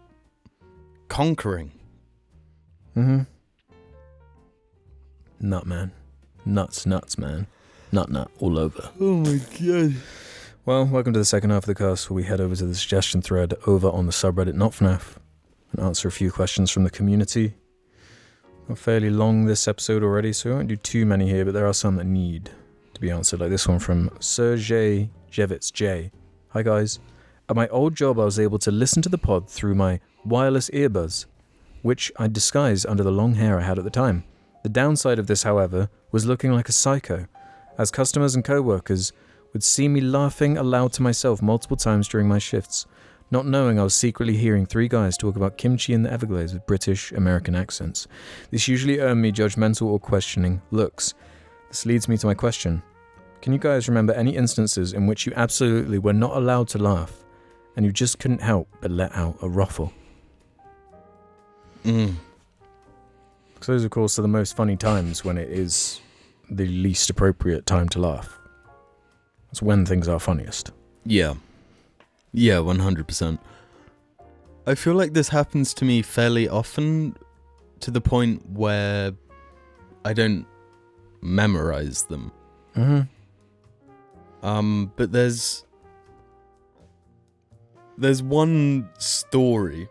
conquering? Mm-hmm. Nut, man. Nuts, man. Nut, all over. Oh my god. Well, welcome to the second half of the cast where we head over to the suggestion thread over on the subreddit NotFNAF and answer a few questions from the community. We're fairly long this episode already, so we won't do too many here, but there are some that need to be answered, like this one from Sergej Jevits J. Hi guys. At my old job I was able to listen to the pod through my wireless earbuds, which I disguised under the long hair I had at the time. The downside of this, however, was looking like a psycho, as customers and co-workers would see me laughing aloud to myself multiple times during my shifts, not knowing I was secretly hearing three guys talk about kimchi in the Everglades with British American accents. This usually earned me judgmental or questioning looks. This leads me to my question. Can you guys remember any instances in which you absolutely were not allowed to laugh and you just couldn't help but let out a ruffle? Because those, of course, are the most funny times when it is the least appropriate time to laugh. It's when things are funniest. Yeah. Yeah, 100%. I feel like this happens to me fairly often, to the point where I don't memorize them. But there's one story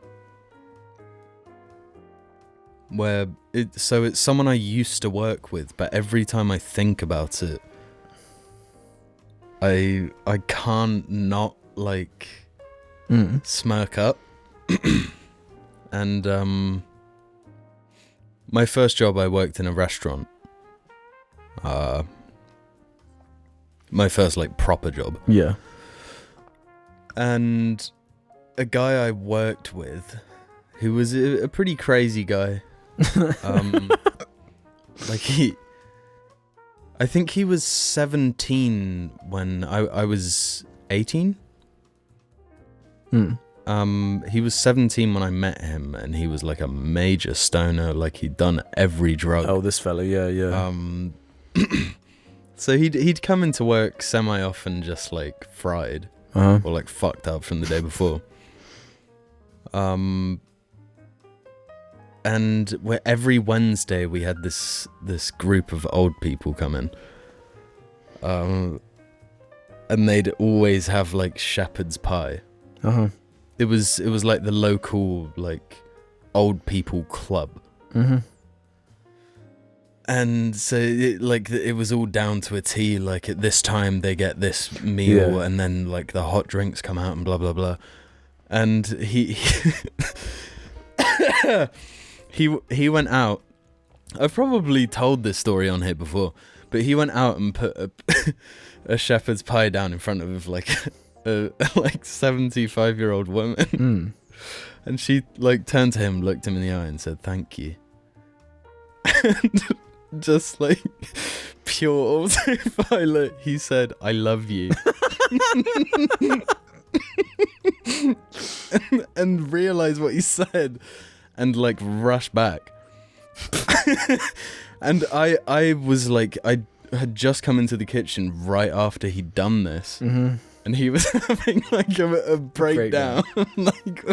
where it's someone I used to work with, but every time I think about it, I can't not like smirk up. And my first job, I worked in a restaurant. My first like proper job. Yeah. And a guy I worked with, who was a pretty crazy guy. I think he was 17 when I was 18. He was 17 when I met him, and he was like a major stoner, like he'd done every drug. Oh, this fella, yeah. So he'd come into work semi-often just like fried, or like fucked up from the day before. And every Wednesday we had this group of old people come in. And they'd always have like shepherd's pie. It was like the local like old people club. And so it was all down to a T. Like at this time they get this meal, and then like the hot drinks come out and blah blah blah. And he he went out. I've probably told this story on here before, but he went out and put a shepherd's pie down in front of like a like 75-year-old woman. And she like turned to him, looked him in the eye and said thank you. And just like pure autopilot, he said I love you. and realized what he said and like rushed back. And I was like, I had just come into the kitchen right after he'd done this, and he was having like a breakdown. Like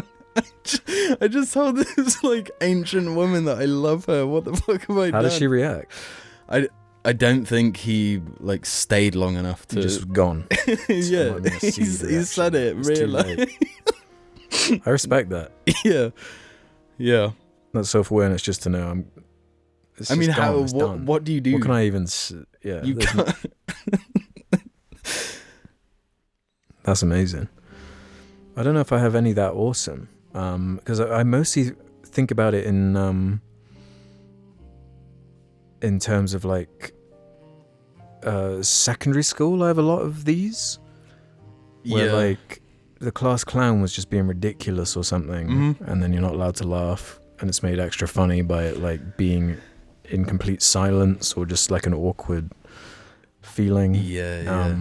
I just told this like ancient woman that I love her. What the fuck have I done? How does she react? I don't think he like stayed long enough to just gone. Yeah, he said it. Realize. I respect that. Yeah. That self-awareness, just to know I mean, what do you do? What can I even? Yeah, you can't. That's amazing. I don't know if I have any that awesome, because I mostly think about it in terms of like secondary school. I have a lot of these where like the class clown was just being ridiculous or something, and then you're not allowed to laugh, and it's made extra funny by it like being in complete silence or just like an awkward feeling. Yeah.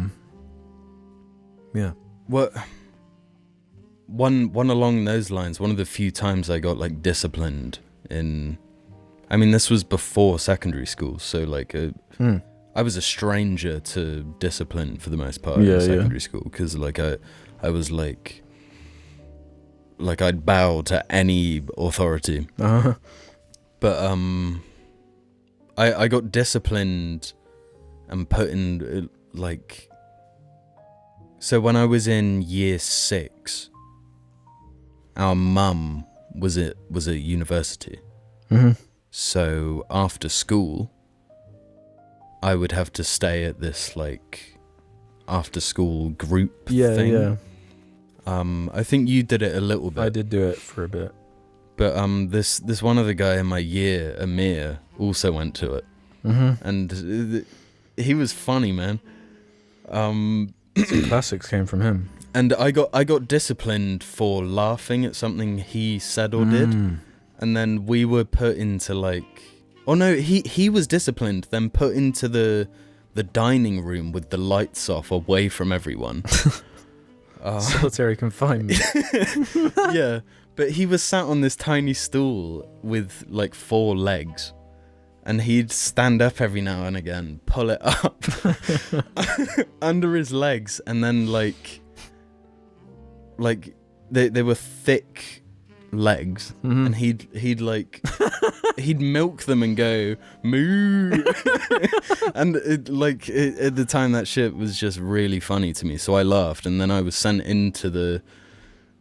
What? One along those lines. One of the few times I got like disciplined in. I mean, this was before secondary school, so like I was a stranger to discipline for the most part in secondary school, because like I was like I'd bow to any authority. But I got disciplined and put in like. So when I was in year 6, our mum was at university. So after school, I would have to stay at this like after school group thing. I think you did it a little bit. I did do it for a bit. But this one other guy in my year, Amir, also went to it. And he was funny, man. Some classics came from him. And I got disciplined for laughing at something he said or did. And then we were put into like, oh no, he was disciplined, then put into the the dining room with the lights off, away from everyone. Solitary confinement. Yeah, but he was sat on this tiny stool with like 4 legs, and he'd stand up every now and again, pull it up under his legs, and then like they were thick legs, and he'd like he'd milk them and go moo. And at the time, that shit was just really funny to me, so I laughed, and then I was sent into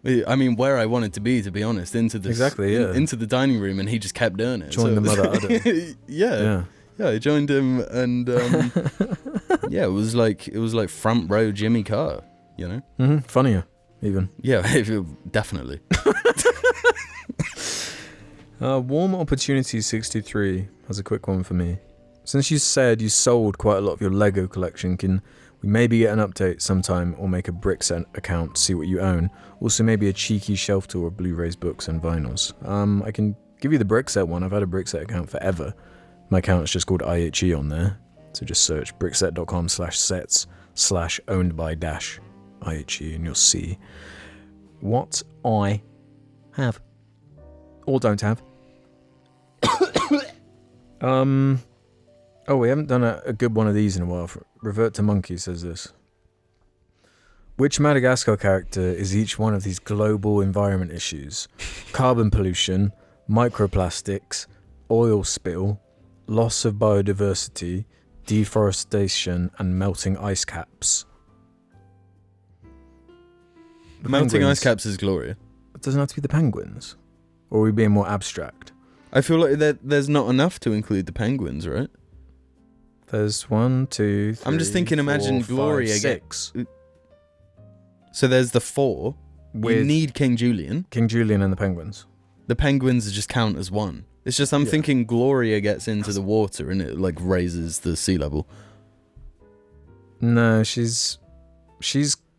where I wanted to be honest, into the dining room, and he just kept doing it. Joined the mother udder. Yeah, I joined him, and yeah, it was like front row Jimmy Carr, you know. Funnier even. Yeah, definitely. Warm Opportunity 63 has a quick one for me. Since you said you sold quite a lot of your Lego collection, can we maybe get an update sometime, or make a Brickset account to see what you own? Also, maybe a cheeky shelf tour of Blu-rays, books, and vinyls. I can give you the Brickset one. I've had a Brickset account forever. My account is just called IHE on there. So just search brickset.com/sets/owned by-IHE and you'll see what I have. Or don't have. Oh, we haven't done a good one of these in a while. Revert to Monkey says this. Which Madagascar character is each one of these global environment issues? Carbon pollution, microplastics, oil spill, loss of biodiversity, deforestation, and melting ice caps. Melting ice caps is Gloria. It doesn't have to be the penguins. Or are we being more abstract? I feel like there's not enough to include the penguins, right? There's 1, 2, 3. I'm just thinking, imagine 4, Gloria 5, 6. So there's the 4. With you need King Julian. King Julian and the penguins. The penguins just count as 1. It's just I'm thinking Gloria gets into the water and it like raises the sea level. No, she's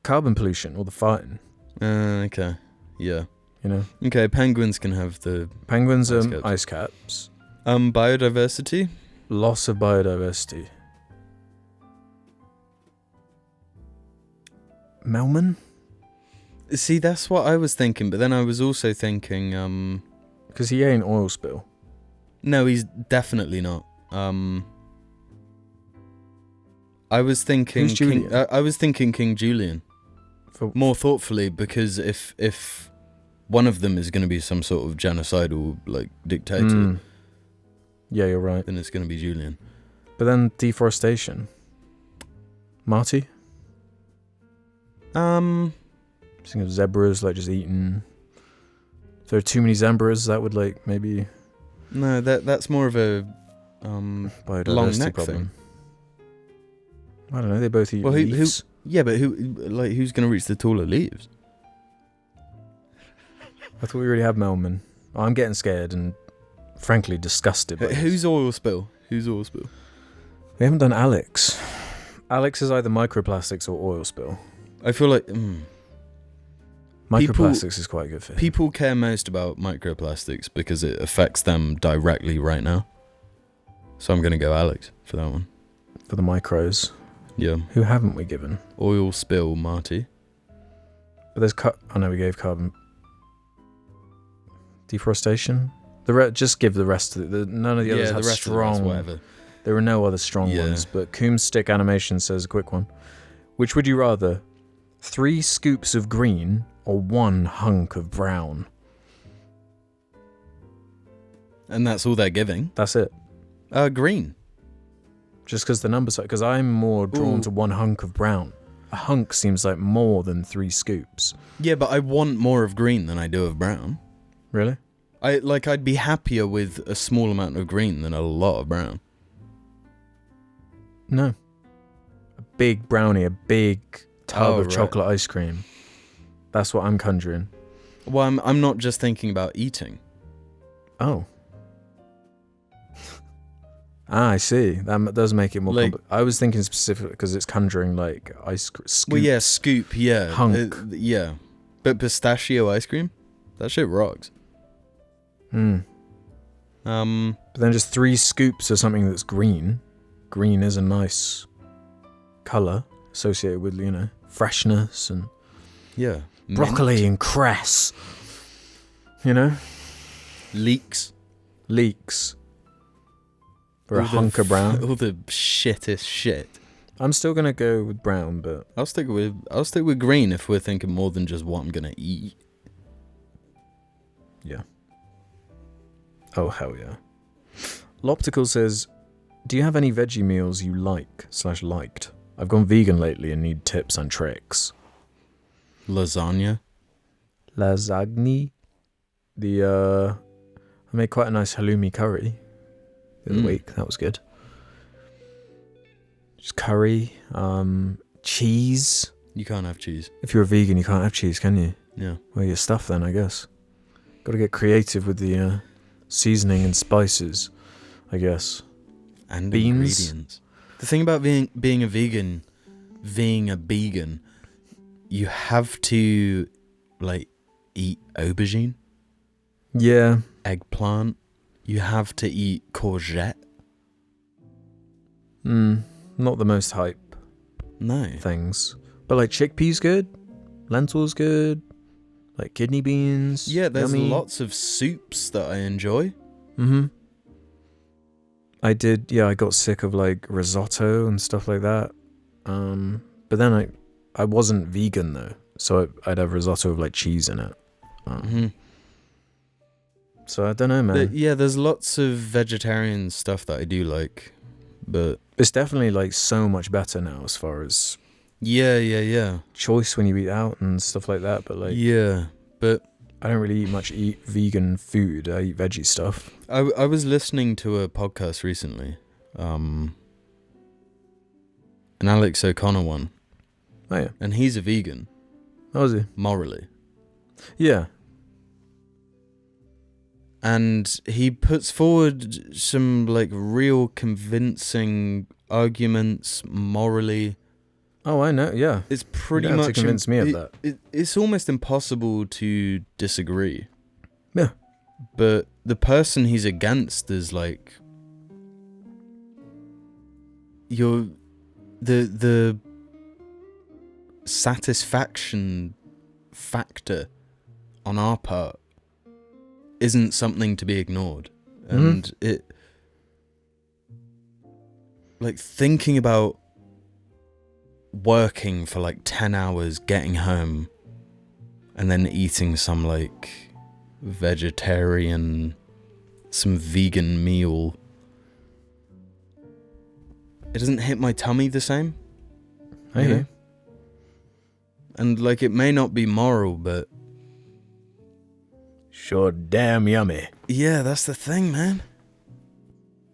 carbon pollution or the fighting. Okay. Yeah. You know. Okay, penguins can have the penguins ice caps. Biodiversity. Loss of biodiversity. Melman? See, that's what I was thinking, but then I was also thinking because he ain't oil spill. No, he's definitely not. I was thinking King Julian. More thoughtfully, because if one of them is going to be some sort of genocidal like dictator, yeah, you're right. Then it's going to be Julian. But then deforestation. Marty. Think of zebras like just eating. If there are too many zebras, that would like maybe. No, that's more of a long neck problem. Thing. I don't know. They both eat leaves. Yeah, but who's going to reach the taller leaves? I thought we already had Melman. Oh, I'm getting scared and frankly disgusted. Who's oil spill? We haven't done Alex. Alex is either microplastics or oil spill. I feel like microplastics is quite good for him. People care most about microplastics because it affects them directly right now. So I'm going to go Alex for that one. For the micros. Yeah. Who haven't we given? Oil spill, Marty. But there's we gave carbon. Deforestation. Just give the rest of it. None of the others have strong. Whatever. There are no other strong ones. But Coombs Stick Animation says a quick one. Which would you rather? 3 scoops of green or 1 hunk of brown? And that's all they're giving? That's it. Green. Just because the numbers are... Because I'm more drawn to 1 hunk of brown. A hunk seems like more than 3 scoops. Yeah, but I want more of green than I do of brown. Really? I'd be happier with a small amount of green than a lot of brown. No. A big brownie, a big tub of chocolate ice cream. That's what I'm conjuring. Well, I'm not just thinking about eating. Oh. I see. That does make it more I was thinking specifically because it's conjuring like ice cream. Well, yeah, scoop, yeah. Hunk. Yeah. But pistachio ice cream? That shit rocks. But then just 3 scoops of something that's green. Green is a nice colour associated with, freshness and Yeah. broccoli and cress. Leeks. Leeks. Or a All the hunk of brown. All the shittest shit. I'm still gonna go with brown, but I'll stick with green if we're thinking more than just what I'm gonna eat. yeah. Oh hell yeah. Loptical says, do you have any veggie meals you like/liked? I've gone vegan lately and need tips and tricks. Lasagna. Lasagne. I made quite a nice halloumi curry the other week. That was good. Just curry, cheese. You can't have cheese. If you're a vegan, you can't have cheese, can you? Yeah. Well, your stuff then, I guess. Got to get creative with the seasoning and spices, I guess. And beans. Ingredients. The thing about being a vegan, you have to eat aubergine. Yeah. Eggplant. You have to eat courgette. Not the most hype No. things. But chickpeas good. Lentils good. Kidney beans. Yeah, there's yummy. lots of soups that I enjoy. I got sick of risotto and stuff like that. But then I wasn't vegan though. So I'd have risotto with cheese in it. So I don't know, man. There's lots of vegetarian stuff that I do like, but It's definitely so much better now as far as yeah. choice when you eat out and stuff like that. But but I don't really eat vegan food. I eat veggie stuff. I was listening to a podcast recently, an Alex O'Connor one. Oh yeah. And he's a vegan. Oh, is he? Morally. Yeah. And he puts forward some real convincing arguments morally. Oh, I know. Yeah. It's pretty You don't have much to convince me of that. It's almost impossible to disagree. Yeah. But the person he's against is the satisfaction factor on our part isn't something to be ignored. And it thinking about working for 10 hours, getting home, and then eating some vegetarian, some vegan meal. It doesn't hit my tummy the same. I hear you. And it may not be moral, but sure damn yummy. yeah, that's the thing, man.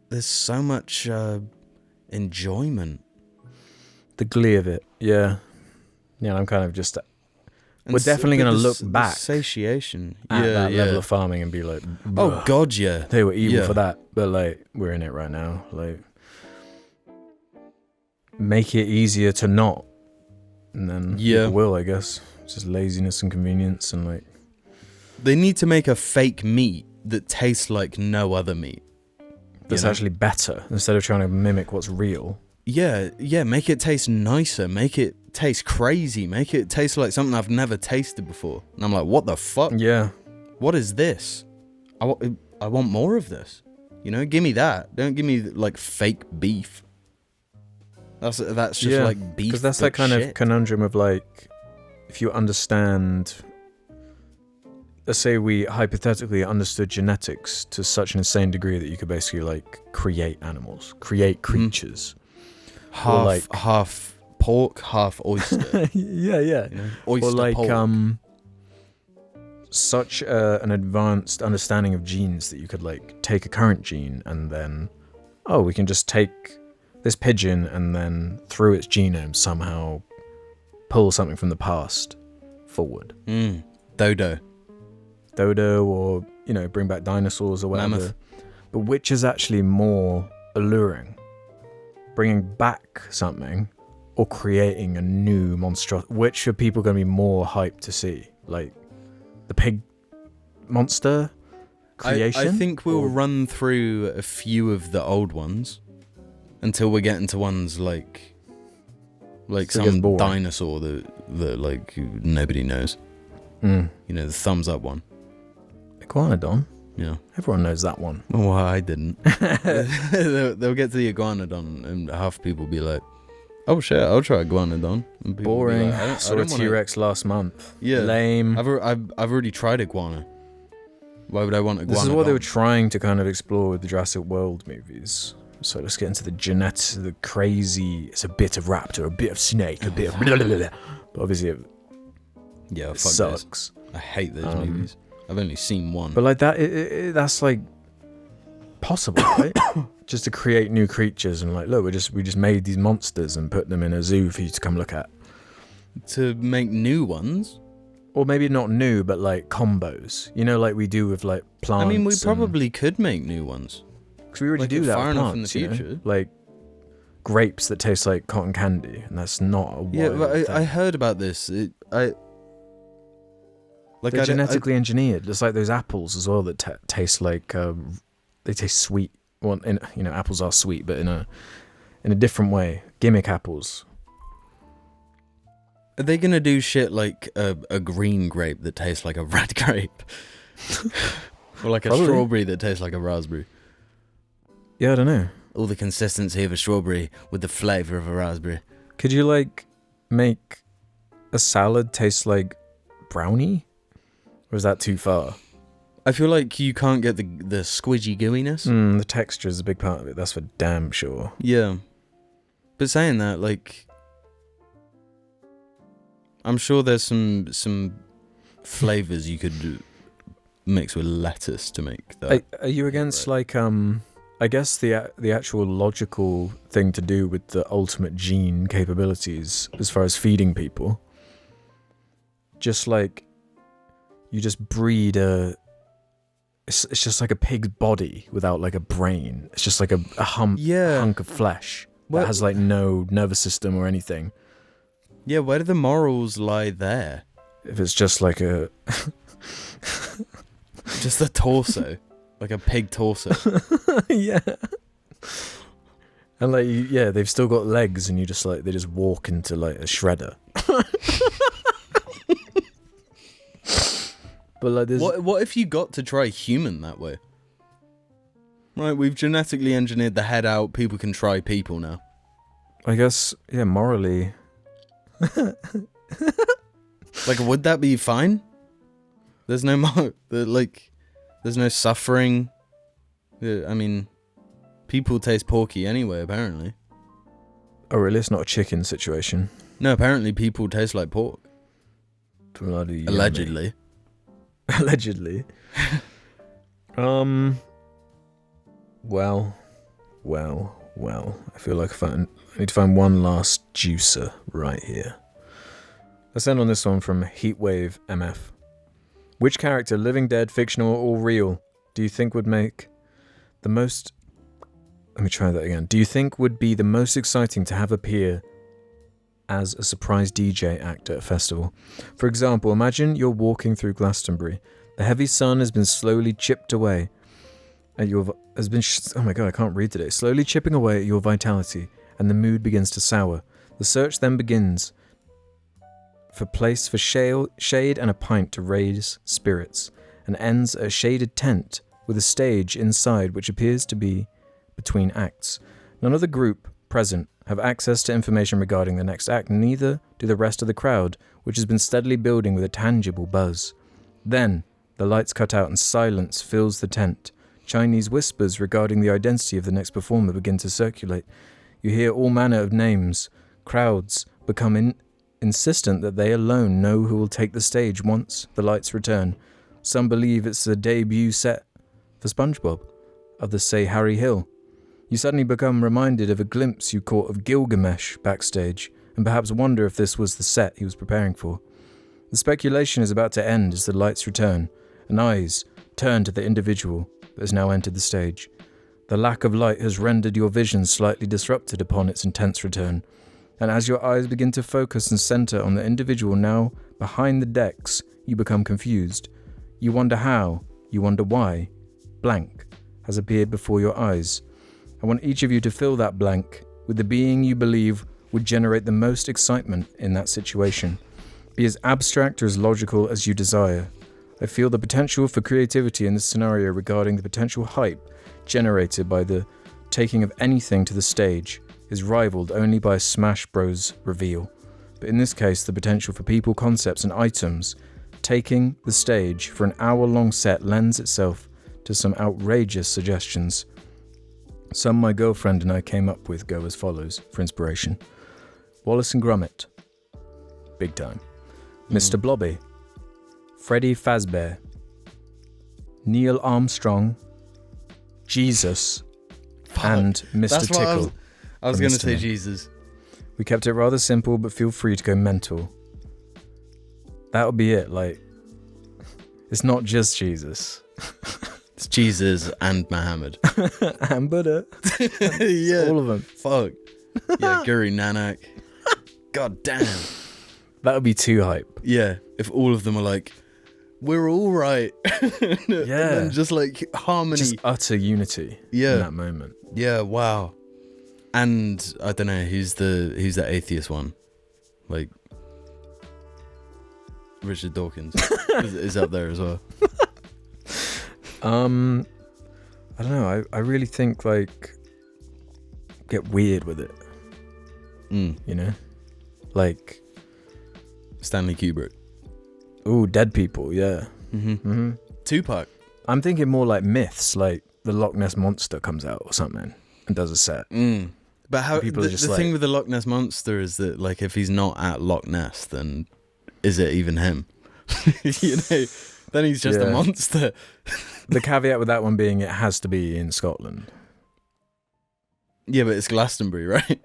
There's so much enjoyment. The glee of it. Yeah. Yeah, I'm kind of just... We're definitely going to look back satiation at that level of farming and be like... Oh, God, yeah. They were evil for that. But, we're in it right now. Make it easier to not. And then people will, I guess. It's just laziness and convenience and, They need to make a fake meat that tastes like no other meat. That's actually better, instead of trying to mimic what's real. Yeah, make it taste nicer. Make it taste crazy. Make it taste like something I've never tasted before. And I'm like, what the fuck? Yeah. What is this? I want more of this. Give me that. Don't give me fake beef. That's just beef. Because that's that kind of conundrum of if you understand, let's say we hypothetically understood genetics to such an insane degree that you could basically create animals, create creatures. Half pork, half oyster. yeah. Oyster pork. Such an advanced understanding of genes that you could take a current gene and then, we can just take this pigeon and then through its genome somehow pull something from the past forward. Dodo, or bring back dinosaurs or whatever. Mammoth. But which is actually more alluring? Bringing back something or creating a new monstrosity? Which are people going to be more hyped to see? The pig monster creation? I think we'll run through a few of the old ones until we get into ones Like So it gets some boring. dinosaur that like nobody knows. Mm. You know, the thumbs up one. Iguanodon. Yeah. Everyone knows that one. Well, I didn't. They'll get to the iguanodon and half people be like, "Oh shit, I'll try iguanodon." And people will be Boring. like, I Saw a don't wanna- T-Rex last month. Yeah. Lame. I've already tried iguana. Why would I want iguanodon? This is what they were trying to kind of explore with the Jurassic World movies. So let's get into the genetics, the crazy. It's a bit of raptor, a bit of snake, a bit of blah, blah, blah, blah. But obviously it fuck sucks. those. I hate those movies. I've only seen one. But like that, that's like possible, right? Just to create new creatures and like, look, we just made these monsters and put them in a zoo for you to come look at. To make new ones? Or maybe not new, but like combos. You know, like we do with like plants. I mean, we probably could make new ones. Because we already like, do that far with enough plants, in the you know? future. Like grapes that taste like cotton candy, and that's not a wild Yeah, but thing. I heard about this. They're genetically engineered. It's like those apples as well that taste like they taste sweet. Well, apples are sweet, but in a different way. Gimmick apples. Are they gonna do shit like a green grape that tastes like a red grape, or like Probably. a strawberry that tastes like a raspberry? Yeah, I don't know. All the consistency of a strawberry with the flavor of a raspberry. Could you like make a salad taste like brownie? Or is that too far? I feel like you can't get the squidgy gooiness. The texture is a big part of it. That's for damn sure. Yeah, but saying that, like, I'm sure there's some flavors you could mix with lettuce to make that. Are you against like I guess the actual logical thing to do with the ultimate gene capabilities as far as feeding people? Just like you just breed it's just like a pig's body without like a brain. It's just like a hunk of flesh that has like no nervous system or anything. Yeah, where do the morals lie there? If it's just like a just a torso, like a pig torso. yeah. And like they've still got legs, and you just like they just walk into like a shredder. But like there's What if you got to try human that way? Right, we've genetically engineered the head out. People can try people now. I guess morally. Like, would that be fine? There's no there's no suffering. I mean, people taste porky anyway, apparently. Oh really? It's not a chicken situation. No, apparently people taste like pork. Bloody yummy. Allegedly. Allegedly. Well. I feel like I need to find one last juicer right here. Let's end on this one from Heatwave MF. Which character, living, dead, fictional, or real, do you think would make the most... Let me try that again. Do you think would be the most exciting to have appear as a surprise DJ act at a festival? For example, imagine you're walking through Glastonbury. The heavy sun has been slowly chipped away at your... oh my god, I can't read today. Slowly chipping away at your vitality, and the mood begins to sour. The search then begins for place for shade and a pint to raise spirits, and ends at a shaded tent with a stage inside which appears to be between acts. None of the group present have access to information regarding the next act, neither do the rest of the crowd, which has been steadily building with a tangible buzz. Then, the lights cut out and silence fills the tent. Chinese whispers regarding the identity of the next performer begin to circulate. You hear all manner of names. Crowds become insistent that they alone know who will take the stage once the lights return. Some believe it's the debut set for SpongeBob of the Say Harry Hill. You suddenly become reminded of a glimpse you caught of Gilgamesh backstage, and perhaps wonder if this was the set he was preparing for. The speculation is about to end as the lights return, and eyes turn to the individual that has now entered the stage. The lack of light has rendered your vision slightly disrupted upon its intense return, and as your eyes begin to focus and center on the individual now behind the decks, you become confused. You wonder how, you wonder why, blank has appeared before your eyes. I want each of you to fill that blank with the being you believe would generate the most excitement in that situation. Be as abstract or as logical as you desire. I feel the potential for creativity in this scenario regarding the potential hype generated by the taking of anything to the stage is rivaled only by a Smash Bros. Reveal. But in this case, the potential for people, concepts, and items taking the stage for an hour-long set lends itself to some outrageous suggestions. Some my girlfriend and I came up with go as follows, for inspiration. Wallace and Gromit. Big time. Mr. Blobby. Freddy Fazbear. Neil Armstrong. Jesus. And Mr. Tickle. I was going to say Jesus. We kept it rather simple, but feel free to go mental. That would be it, like... It's not just Jesus. It's Jesus and Muhammad. And Buddha. Yeah. All of them. Fuck. Yeah, Guru Nanak. God damn. That would be too hype. Yeah, if all of them are like, we're all right. Yeah. And then just like harmony. Just utter unity in that moment. Yeah, wow. And I don't know, who's the atheist one? Like Richard Dawkins is up there as well. I don't know. I really think like get weird with it. You know, like Stanley Kubrick. Ooh, dead people. Yeah. Tupac. I'm thinking more like myths, like the Loch Ness Monster comes out or something and does a set. But how people the are just thing with the Loch Ness Monster is that like if he's not at Loch Ness, then is it even him? You know, then he's just a monster. The caveat with that one being it has to be in Scotland. Yeah, but it's Glastonbury, right?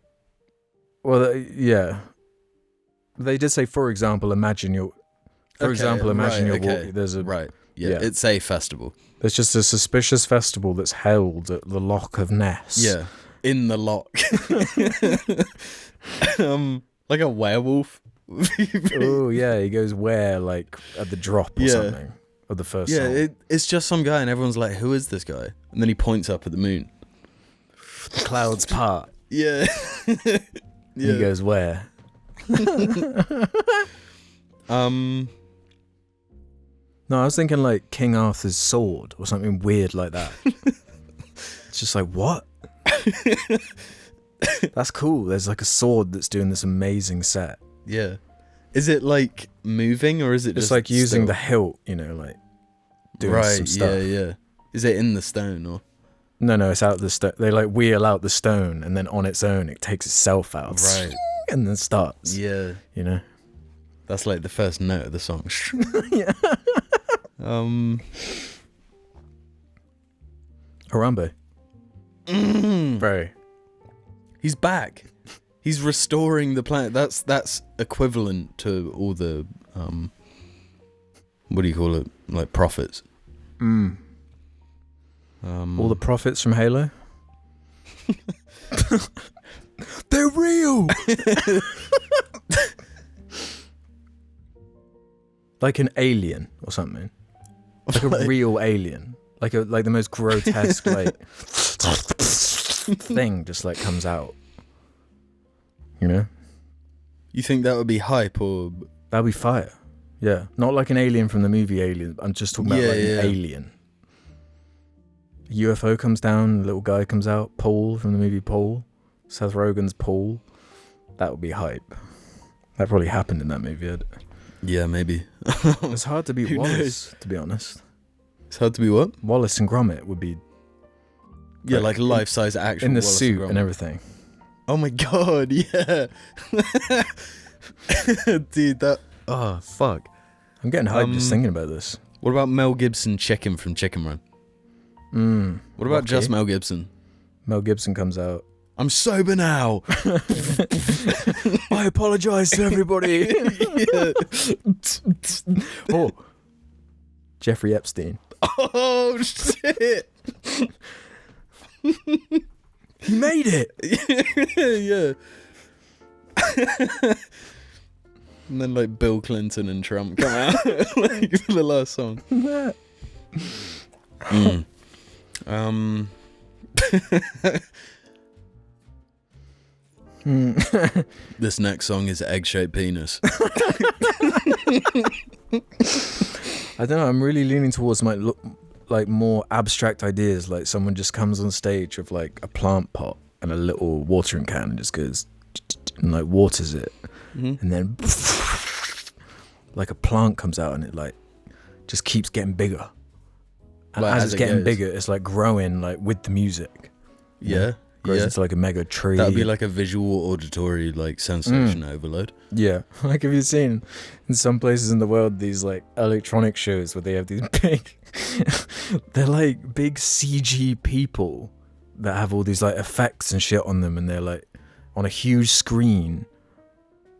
Well, yeah. They did say, for example, imagine you're walking. There's a right. Yeah, it's a festival. There's just a suspicious festival that's held at the Loch of Ness. Yeah, in the loch. Like a werewolf. Oh yeah, he goes where like at the drop or something of the first song. Yeah, it's just some guy, and everyone's like, "Who is this guy?" And then he points up at the moon. The clouds part. Yeah. He goes where? No, I was thinking like King Arthur's sword or something weird like that. It's just like, what? That's cool. There's like a sword that's doing this amazing set. Yeah. Is it like moving or is it just like using still? the hilt, you know, like doing some stuff. Yeah. Is it in the stone or? No, it's out the stone. They like wheel out the stone and then on its own it takes itself out. Right. And then starts. Yeah. You know? That's like the first note of the song. Yeah. Harambe. Bro. He's back. He's restoring the planet. That's equivalent to all the what do you call it? Like prophets. All the prophets from Halo. They're real. Like an alien or something. Like a real alien. Like the most grotesque like thing just like comes out. You know? You think that would be hype or that'd be fire. Yeah. Not like an alien from the movie Alien. I'm just talking about an alien. A UFO comes down, a little guy comes out, Paul from the movie Paul. Seth Rogen's Paul. That would be hype. That probably happened in that movie. Yeah, maybe. It's hard to beat Wallace, to be honest. It's hard to be what? Wallace and Gromit would be... Yeah, like life-size action. In the Wallace suit and everything. Oh my god, yeah. Dude, that... Oh, fuck. I'm getting hyped just thinking about this. What about Mel Gibson Chicken from Chicken Run? What about just Mel Gibson? Mel Gibson comes out. I'm sober now. I apologize to everybody. Oh, Jeffrey Epstein. Oh shit! He made it. Yeah. And then like Bill Clinton and Trump come out like for the last song. This next song is Egg-Shaped Penis. I don't know. I'm really leaning towards like more abstract ideas. Like someone just comes on stage with like a plant pot and a little watering can and just goes and like waters it, and then like a plant comes out and it like just keeps getting bigger. And Like, as as it's it getting goes. bigger, it's like growing like with the music. Yeah. Grows Yeah. into like a mega tree. That'd be like a visual auditory like sensation overload. Yeah, like have you seen in some places in the world these like electronic shows where they have these big, they're like big CG people that have all these like effects and shit on them, and they're like on a huge screen,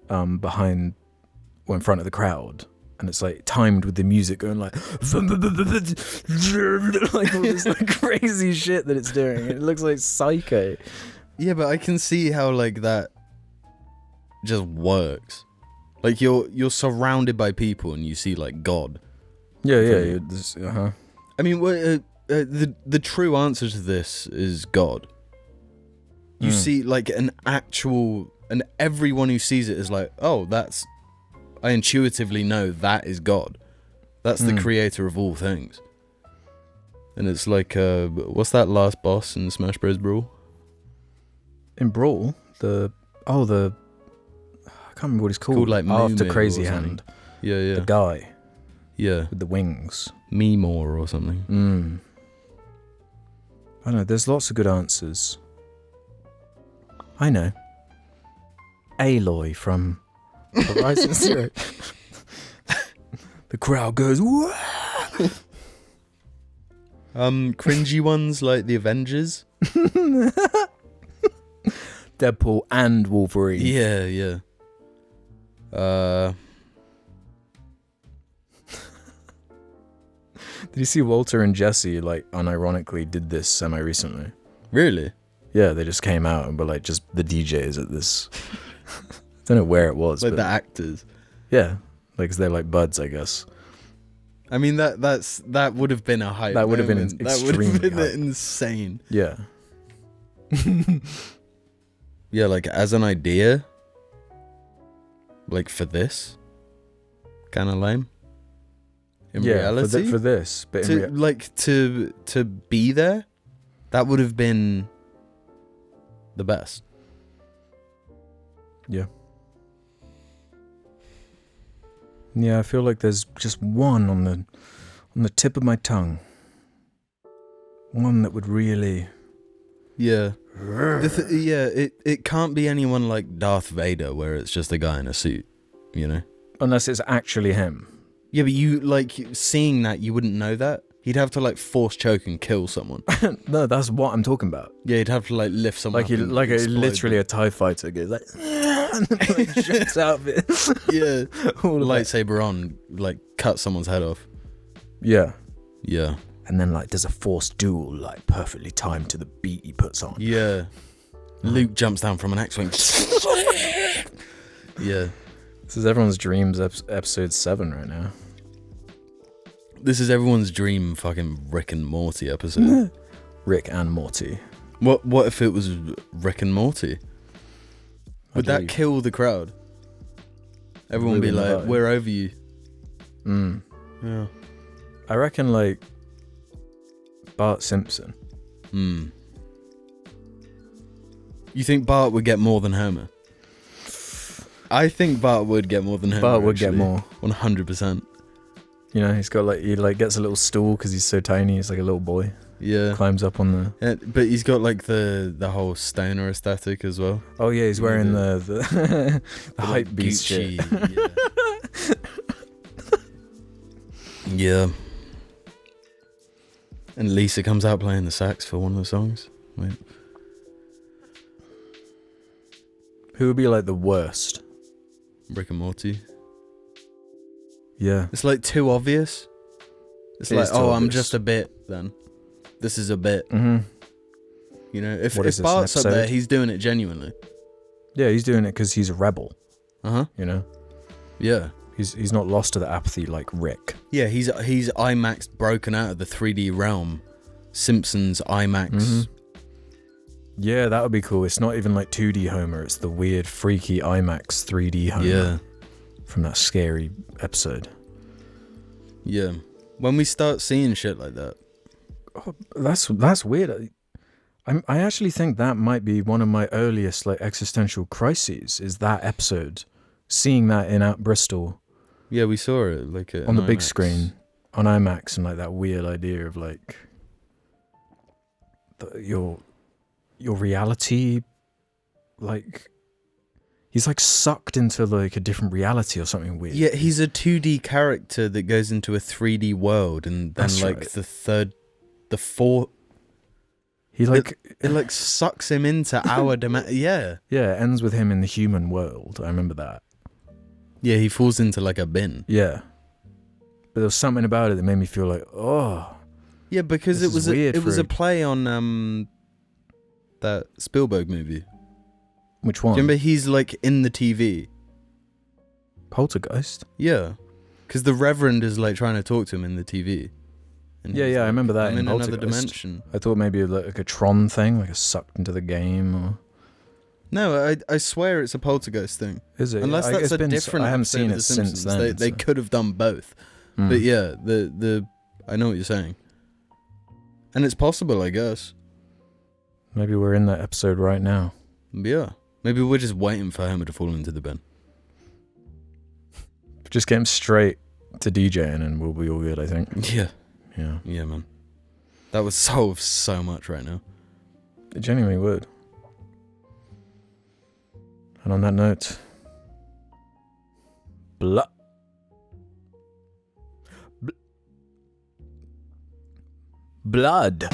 behind or in front of the crowd, and it's like timed with the music going like, like all this like crazy shit that it's doing. It looks like psycho. Yeah, but I can see how like that just works. Like you're surrounded by people and you see like God. Yeah. I mean, the true answer to this is God. You see like an actual, and everyone who sees it is like, oh, I intuitively know that is God. That's the creator of all things. And it's like, what's that last boss in Smash Bros. Brawl? In Brawl, I can't remember what he's called. Like after Moo Crazy or something. Hand, Yeah. the guy Yeah. with the wings. Meemore or something. I know. There's lots of good answers. I know. Aloy from Horizon Zero. The crowd goes, "Whoa!" Cringy ones like the Avengers. Deadpool and Wolverine. Yeah. Did you see Walter and Jesse like unironically did this semi-recently? Really? Yeah, they just came out and were like just the DJs at this. I don't know where it was, Like but the actors. yeah, like 'cause they're like buds, I guess. I mean that would have been a hype. That would have been moment. That would have extremely been hype. insane. Yeah. Yeah, like as an idea, like for this, kind of lame. In reality, for this, but to be there, that would have been the best. Yeah. Yeah, I feel like there's just one on the tip of my tongue. One that would really. Yeah. It can't be anyone like Darth Vader, where it's just a guy in a suit, you know? Unless it's actually him. Yeah, but you, like, seeing that, you wouldn't know that. He'd have to, like, force choke and kill someone. No, that's what I'm talking about. Yeah, he'd have to, like, lift someone up and explode literally them. a TIE fighter goes like, and then like jumps out of it. Yeah. All of that. Lightsaber on, like, cut someone's head off. Yeah. Yeah. And then like there's a force duel like perfectly timed to the beat he puts on. Yeah. Luke jumps down from an X-Wing. Yeah. This is everyone's dreams episode 7 right now. This is everyone's dream fucking Rick and Morty episode. Rick and Morty. What if it was Rick and Morty? Would that believe. kill the crowd? Everyone would be Really like, not. we're over you. Yeah. I reckon like Bart Simpson. You think Bart would get more than Homer? I think Bart would get more than Homer. Bart would get actually. more. 100%. You know, he like gets a little stool because he's so tiny. He's like a little boy. Yeah. Climbs up on the. Yeah, but he's got like the whole stoner aesthetic as well. Oh yeah, he's wearing Yeah. the hype Like beast shit. Gucci, Yeah. Yeah. And Lisa comes out playing the sax for one of the songs. Wait. Who would be like the worst? Rick and Morty. Yeah. It's like too obvious. It's It like, is too oh, I'm obvious. just a bit then. This is a bit. Mm-hmm. You know, if What is this, an Bart's up there, episode? he's doing it genuinely. Yeah, he's doing it because he's a rebel. Uh-huh. You know, Yeah. he's not lost to the apathy like Rick. Yeah, he's IMAX broken out of the 3D realm. Simpsons IMAX. Yeah, that would be cool. It's not even like 2D Homer. It's the weird, freaky IMAX 3D Homer. Yeah. From that scary episode. Yeah. When we start seeing shit like that. Oh, that's weird. I actually think that might be one of my earliest like existential crises. Is that episode, seeing that in out Bristol. Yeah, we saw it like on the big screen on IMAX, and like that weird idea of like your reality, like he's like sucked into like a different reality or something weird. Yeah, he's a 2D character that goes into a 3D world, and then That's like right. the fourth. He like it like sucks him into our dimension. Yeah. Yeah, it ends with him in the human world. I remember that. Yeah, he falls into like a bin. Yeah. But there was something about it that made me feel like, oh. Yeah, because it was a play on that Spielberg movie. Which one? Do you remember he's like in the TV? Poltergeist? Yeah. Because the Reverend is like trying to talk to him in the TV. And yeah, he's I like, remember that. I'm in another Poltergeist. dimension. I thought maybe like a Tron thing, like a sucked into the game. Or... No, I swear it's a Poltergeist thing. Is it? Unless that's a different I haven't episode seen of it The since Simpsons. then. They could have done both. But yeah, the I know what you're saying. And it's possible, I guess. Maybe we're in that episode right now. Yeah. Maybe we're just waiting for Homer to fall into the bin. Just get him straight to DJing and we'll be all good, I think. Yeah. Yeah. Yeah, man. That would solve so much right now. It genuinely would. And on that note, blood.